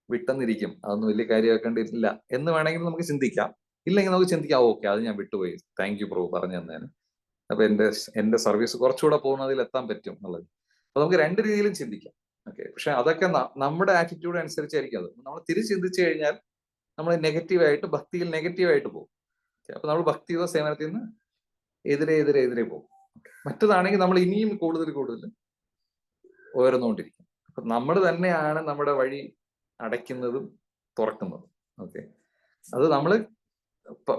വിട്ടെന്നിരിക്കും, അതൊന്നും വലിയ കാര്യമാക്കേണ്ടിയിട്ടില്ല എന്ന് വേണമെങ്കിൽ നമുക്ക് ചിന്തിക്കാം. ഇല്ലെങ്കിൽ നമുക്ക് ചിന്തിക്കാം, ഓക്കെ അത് ഞാൻ വിട്ടുപോയി, താങ്ക് യു പ്രഭു പറഞ്ഞു തന്നേന്, അപ്പൊ എന്റെ സർവീസ് കുറച്ചുകൂടെ പോകുന്നതിൽ എത്താൻ പറ്റും എന്നുള്ളത്. അപ്പൊ നമുക്ക് രണ്ട് രീതിയിലും ചിന്തിക്കാം. ഓക്കെ, പക്ഷെ അതൊക്കെ നമ്മുടെ ആറ്റിറ്റ്യൂഡ് അനുസരിച്ചായിരിക്കും. അത് നമ്മൾ തിരിച്ച് ചിന്തിച്ചു കഴിഞ്ഞാൽ നമ്മൾ നെഗറ്റീവായിട്ട്, ഭക്തിയിൽ നെഗറ്റീവായിട്ട് പോകും. അപ്പൊ നമ്മൾ ഭക്തിയോ സേവനത്തിൽ നിന്ന് എതിരെ പോകും. മറ്റതാണെങ്കിൽ നമ്മൾ ഇനിയും കൂടുതൽ ഉയർന്നുകൊണ്ടിരിക്കും. അപ്പൊ നമ്മൾ തന്നെയാണ് നമ്മുടെ വഴി അടയ്ക്കുന്നതും തുറക്കുന്നതും. ഓക്കെ, അത് നമ്മൾ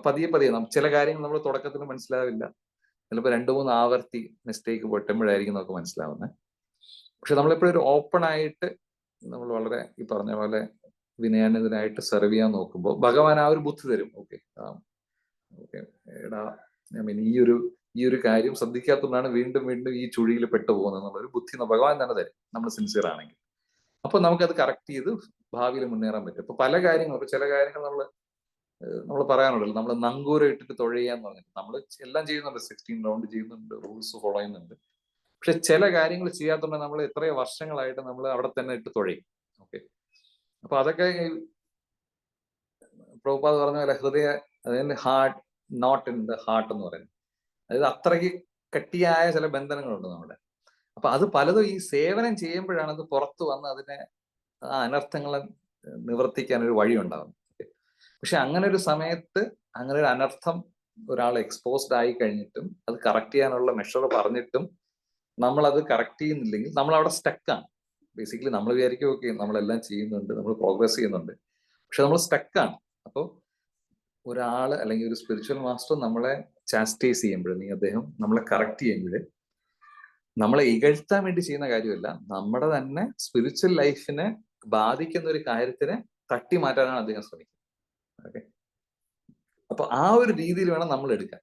പതിയെ ചില കാര്യങ്ങൾ നമ്മൾ തുടക്കത്തിൽ മനസ്സിലാവില്ല, ചിലപ്പോൾ 2-3 ആവർത്തി മിസ്റ്റേക്ക് പൊട്ടുമ്പോഴായിരിക്കും നമുക്ക് മനസ്സിലാവുന്നത്. പക്ഷെ നമ്മളെപ്പോഴും ഒരു ഓപ്പൺ ആയിട്ട് നമ്മൾ വളരെ ഈ പറഞ്ഞ പോലെ വിനയാന്വിതനായിട്ട് സെർവ് ചെയ്യാൻ നോക്കുമ്പോൾ ഭഗവാൻ ആ ഒരു ബുദ്ധി തരും. ഓക്കെ എടാ, ഈ ഒരു കാര്യം ശ്രദ്ധിക്കാത്തതുകൊണ്ടാണ് വീണ്ടും ഈ ചുഴിയിൽ പെട്ടുപോകുന്നത് എന്നുള്ളൊരു ബുദ്ധി ഭഗവാൻ തന്നെ തരും, നമ്മൾ സിൻസിയർ ആണെങ്കിൽ. അപ്പൊ നമുക്കത് കറക്റ്റ് ചെയ്ത് ഭാവിയിൽ മുന്നേറാൻ പറ്റും. ഇപ്പൊ പല കാര്യങ്ങളും, ചില കാര്യങ്ങൾ നമ്മൾ പറയാനുണ്ടല്ലോ, നമ്മൾ നങ്കൂരം ഇട്ടിട്ട് തുഴയാന്ന് പറഞ്ഞിട്ട് നമ്മൾ എല്ലാം ചെയ്യുന്നുണ്ട്, 16 റൗണ്ട് ചെയ്യുന്നുണ്ട്, റൂൾസ് ഫോളോ ചെയ്യുന്നുണ്ട്. പക്ഷെ ചില കാര്യങ്ങൾ ചെയ്യാത്തതുകൊണ്ട് നമ്മൾ എത്രയോ വർഷങ്ങളായിട്ട് നമ്മൾ അവിടെ തന്നെ ഇട്ട് തുഴയും. ഓക്കെ, അപ്പൊ അതൊക്കെ പ്രഭുപാദ് പറഞ്ഞ പോലെ അതായത് heart not in the heart എന്ന് പറയുന്നത്, അതായത് അത്രയ്ക്ക് കട്ടിയായ ചില ബന്ധനങ്ങളുണ്ട് നമ്മുടെ. അപ്പൊ അത് പലതും ഈ സേവനം ചെയ്യുമ്പോഴാണ് അത് പുറത്തു വന്ന് അതിനെ ആ അനർത്ഥങ്ങളെ നിവർത്തിക്കാൻ ഒരു വഴി ഉണ്ടാകുന്നത്. പക്ഷെ അങ്ങനെ ഒരു സമയത്ത് അങ്ങനെ ഒരു അനർത്ഥം ഒരാൾ എക്സ്പോസ്ഡ് ആയി കഴിഞ്ഞിട്ടും അത് കറക്റ്റ് ചെയ്യാനുള്ള മെഷർ പറഞ്ഞിട്ടും നമ്മൾ അത് കറക്റ്റ് ചെയ്യുന്നില്ലെങ്കിൽ നമ്മൾ അവിടെ സ്റ്റക്കാണ്. ബേസിക്കലി നമ്മൾ വിചാരിക്കും ഓക്കെ നമ്മളെല്ലാം ചെയ്യുന്നുണ്ട്, നമ്മൾ പ്രോഗ്രസ് ചെയ്യുന്നുണ്ട്, പക്ഷെ നമ്മൾ സ്റ്റക്കാണ്. അപ്പോൾ ഒരാള് അല്ലെങ്കിൽ ഒരു സ്പിരിച്വൽ മാസ്റ്റർ നമ്മളെ ചാസ്റ്റൈസ് ചെയ്യുമ്പോൾ, അല്ലെങ്കിൽ അദ്ദേഹം നമ്മളെ കറക്റ്റ് ചെയ്യുമ്പോൾ, നമ്മളെ ഇകഴ്ത്താൻ വേണ്ടി ചെയ്യുന്ന കാര്യമല്ല, നമ്മുടെ തന്നെ സ്പിരിച്വൽ ലൈഫിനെ ബാധിക്കുന്ന ഒരു കാര്യത്തിനെ തട്ടി മാറ്റാനാണ് അദ്ദേഹം ശ്രമിക്കുന്നത്. ഓക്കെ, അപ്പൊ ആ ഒരു രീതിയിൽ വേണം നമ്മൾ എടുക്കാൻ.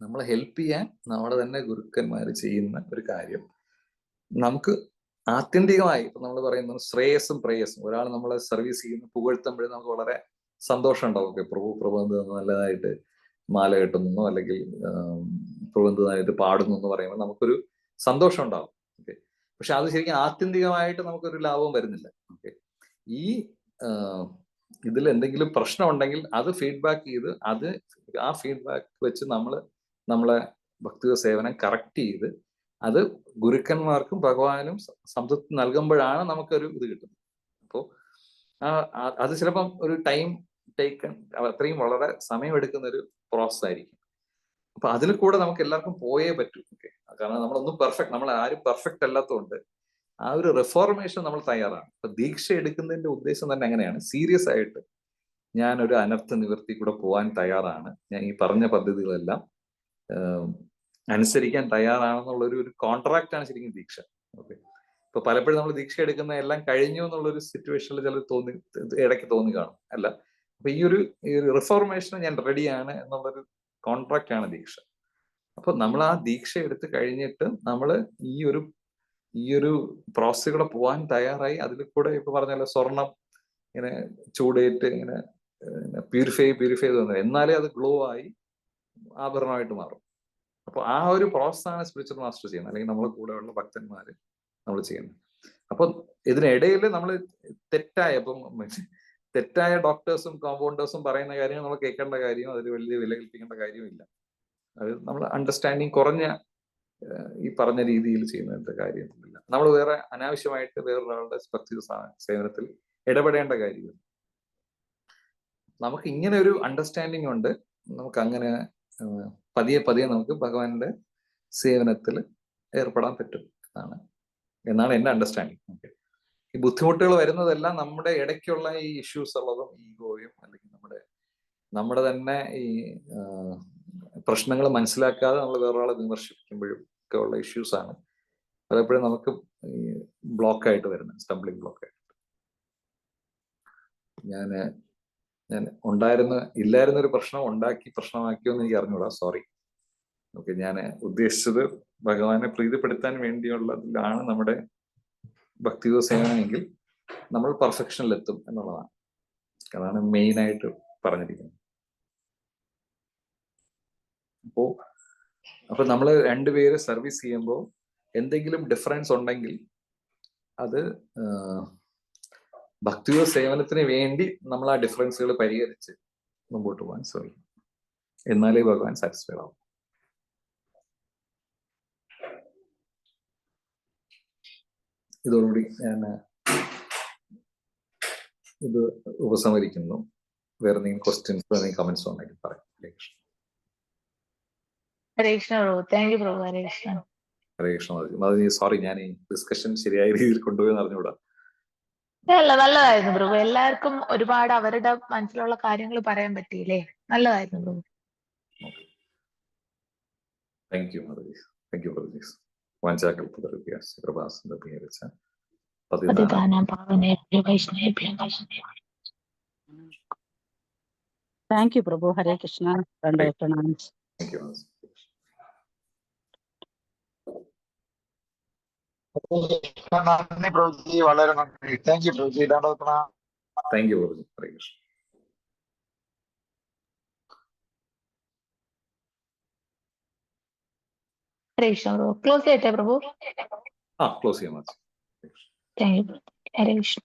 നമ്മളെ ഹെൽപ്പ് ചെയ്യാൻ നമ്മുടെ തന്നെ ഗുരുക്കന്മാർ ചെയ്യുന്ന ഒരു കാര്യം നമുക്ക് ആത്യന്തികമായി, ഇപ്പൊ നമ്മൾ പറയുന്നത് ശ്രേയസ്സും പ്രേയസ്സും. ഒരാൾ നമ്മളെ സർവീസ് ചെയ്യുന്ന പുകഴ്ത്തുമ്പോഴേ നമുക്ക് വളരെ സന്തോഷം ഉണ്ടാവും. ഓക്കെ, പ്രഭു നല്ലതായിട്ട് മാല കെട്ടുന്നു, അല്ലെങ്കിൽ പ്രഭു നല്ലതായിട്ട് പാടുന്നു എന്ന് പറയുമ്പോൾ നമുക്കൊരു സന്തോഷം ഉണ്ടാവും. ഓക്കെ, പക്ഷെ അത് ശരിക്കും ആത്യന്തികമായിട്ട് നമുക്കൊരു ലാഭം വരുന്നില്ല. ഓക്കെ, ഈ ഇതിൽ എന്തെങ്കിലും പ്രശ്നം ഉണ്ടെങ്കിൽ അത് ഫീഡ്ബാക്ക് ചെയ്ത് ആ ഫീഡ്ബാക്ക് വെച്ച് നമ്മളെ ഭക്തിക സേവനം കറക്റ്റ് ചെയ്ത് അത് ഗുരുക്കന്മാർക്കും ഭഗവാനും സംതൃപ്തി നൽകുമ്പോഴാണ് നമുക്കൊരു ഇത് കിട്ടുന്നത്. അപ്പോൾ അത് ചിലപ്പം ഒരു ടൈം ടേക്കൺ, അത്രയും വളരെ സമയമെടുക്കുന്ന ഒരു പ്രോസസ് ആയിരിക്കും. അപ്പൊ അതിൽ കൂടെ നമുക്ക് എല്ലാവർക്കും പോയേ പറ്റൂ. ഓക്കെ, കാരണം നമ്മൾ ആരും പെർഫെക്റ്റ് അല്ലാത്തതുകൊണ്ട് ആ ഒരു റിഫോർമേഷൻ നമ്മൾ തയ്യാറാണ്. അപ്പൊ ദീക്ഷ എടുക്കുന്നതിന്റെ ഉദ്ദേശം തന്നെ അങ്ങനെയാണ്. സീരിയസ് ആയിട്ട് ഞാൻ ഒരു അനർത്ഥ നിവൃത്തി കൂടെ പോകാൻ തയ്യാറാണ്, ഞാൻ ഈ പറഞ്ഞ പദ്ധതികളെല്ലാം അനുസരിക്കാൻ തയ്യാറാണെന്നുള്ള ഒരു കോൺട്രാക്റ്റ് ആണ് ശരിക്കും ദീക്ഷ. ഓക്കെ, ഇപ്പൊ പലപ്പോഴും നമ്മൾ ദീക്ഷ എടുക്കുന്ന എല്ലാം കഴിഞ്ഞു എന്നുള്ളൊരു സിറ്റുവേഷനിൽ ചിലർ ഇടയ്ക്ക് തോന്നി കാണും. അല്ല, അപ്പൊ ഈ ഒരു റിഫോർമേഷന് ഞാൻ റെഡിയാണ് എന്നുള്ളൊരു കോൺട്രാക്റ്റ് ആണ് ദീക്ഷ. അപ്പൊ നമ്മൾ ആ ദീക്ഷ എടുത്ത് കഴിഞ്ഞിട്ട് നമ്മൾ ഈ ഒരു പ്രോസസ്സിലൂടെ പോകാൻ തയ്യാറായി അതിൽ കൂടെ ഇപ്പൊ പറഞ്ഞല്ലോ സ്വർണം ഇങ്ങനെ ചൂടേറ്റ് ഇങ്ങനെ പ്യൂരിഫൈ തോന്നുന്നത്, എന്നാലേ അത് ഗ്ലോ ആയി ആഭരണമായിട്ട് മാറും. അപ്പൊ ആ ഒരു പ്രോസസ്സാണ് സ്പിരിച്വൽ മാസ്റ്റർ ചെയ്യുന്നത്, അല്ലെങ്കിൽ നമ്മളെ കൂടെയുള്ള ഭക്തന്മാര് നമ്മൾ ചെയ്യുന്നത്. അപ്പൊ ഇതിനിടയിൽ നമ്മൾ തെറ്റായ ഡോക്ടേഴ്സും കോമ്പൗണ്ടേഴ്സും പറയുന്ന കാര്യം നമ്മൾ കേൾക്കേണ്ട കാര്യം, അതിൽ വലിയ വില കൽപ്പിക്കേണ്ട കാര്യമില്ല. അത് നമ്മൾ അണ്ടർസ്റ്റാൻഡിങ് കുറഞ്ഞ ഈ പറഞ്ഞ രീതിയിൽ ചെയ്യുന്നതിന്റെ കാര്യമില്ല. നമ്മൾ വേറെ അനാവശ്യമായിട്ട് വേറൊരാളുടെ ഭക്തി സേവനത്തിൽ ഇടപെടേണ്ട കാര്യമില്ല. നമുക്ക് ഇങ്ങനെ ഒരു അണ്ടർസ്റ്റാൻഡിങ് ഉണ്ട്, നമുക്ക് അങ്ങനെ പതിയെ നമുക്ക് ഭഗവാന്റെ സേവനത്തിൽ ഏർപ്പെടാൻ പറ്റും എന്നാണ് എന്റെ അണ്ടർസ്റ്റാൻഡിങ്. ഓക്കെ, ഈ ബുദ്ധിമുട്ടുകൾ വരുന്നതെല്ലാം നമ്മുടെ ഇടയ്ക്കുള്ള ഈ ഇഷ്യൂസ് ഉള്ളതും ഈഗോയും, അല്ലെങ്കിൽ നമ്മുടെ തന്നെ ഈ പ്രശ്നങ്ങൾ മനസ്സിലാക്കാതെ നമ്മൾ വേറൊരാളെ വിമർശിക്കുമ്പോഴും ഒക്കെ ഉള്ള ഇഷ്യൂസ് ആണ് പലപ്പോഴും നമുക്ക് ബ്ലോക്കായിട്ട് വരുന്നത്, സ്റ്റംബ്ലിംഗ് ബ്ലോക്കായിട്ട്. ഞാൻ ഇല്ലായിരുന്ന ഒരു പ്രശ്നം പ്രശ്നമാക്കിയോ എന്ന് എനിക്ക് അറിഞ്ഞൂടാ, സോറി. ഓക്കെ, ഞാൻ ഉദ്ദേശിച്ചത് ഭഗവാനെ പ്രീതിപ്പെടുത്താൻ വേണ്ടിയുള്ളതിലാണ് നമ്മുടെ ഭക്തിയുത സേവനമെങ്കിൽ നമ്മൾ പെർഫെക്ഷനിലെത്തും എന്നുള്ളതാണ്. അതാണ് മെയിനായിട്ട് പറഞ്ഞിരിക്കുന്നത്. അപ്പൊ നമ്മൾ രണ്ടുപേര് സർവീസ് ചെയ്യുമ്പോൾ എന്തെങ്കിലും ഡിഫറൻസ് ഉണ്ടെങ്കിൽ അത് ഭക്തിയുത സേവനത്തിന് വേണ്ടി നമ്മൾ ആ ഡിഫറൻസുകൾ പരിഹരിച്ച് മുമ്പോട്ട് പോകാൻ ശ്രമിക്കും, എന്നാലേ ഭഗവാൻ സാറ്റിസ്ഫൈഡ് ആവും. ഇതോടുകൂടി ഞാൻ ഇത് ഉപസംഹരിക്കുന്നു. വേറെ എന്തെങ്കിലും ക്വസ്റ്റ്യൻസ്, എന്തെങ്കിലും കമന്റ്സ് ഉണ്ടെങ്കിൽ പറയാം. ഹരേ കൃഷ്ണ പ്രഭു. താങ്ക് യു പ്രഭു. ഹരേ കൃഷ്ണ. ഹരേ കൃഷ്ണ. സോറി, ഞാൻ ഈ ഡിസ്കഷൻ ശരിയായ രീതിയിൽ കൊണ്ടുപോയെന്ന് അറിഞ്ഞുകൂടാ. അല്ല, നല്ലതായിരുന്നു പ്രഭു. എല്ലാവർക്കും ഒരുപാട് അവരുടെ മനസ്സിലുള്ള കാര്യങ്ങൾ പറയാൻ പറ്റിയില്ലേ? നല്ലതായിരുന്നു പ്രഭു. താങ്ക് യു പ്രഭുജീസ്. വാഞ്ചാകൽപതരുഭ്യശ്ച കൃപാസിന്ധുഭ്യശ്ച പതിതാനാം പാവനേഭ്യോ വൈഷ്ണവേഭ്യോ താങ്ക് യു പ്രഭു. ഹരേ കൃഷ്ണ. പ്രണാമം. Thank you. നന്ദി പ്രഭുജി, വളരെ നന്ദി. താങ്ക് യു പ്രഭുജി. താങ്ക് യു പ്രഭുജി. ഹരേ കൃഷ്ണ. ഹരേ കൃഷ്ണ പ്രഭു. ക്ലോസ് ചെയ്യട്ടെ പ്രഭു? ക്ലോസ് ചെയ്യാൻ. Thank you. ഹരേ കൃഷ്ണ.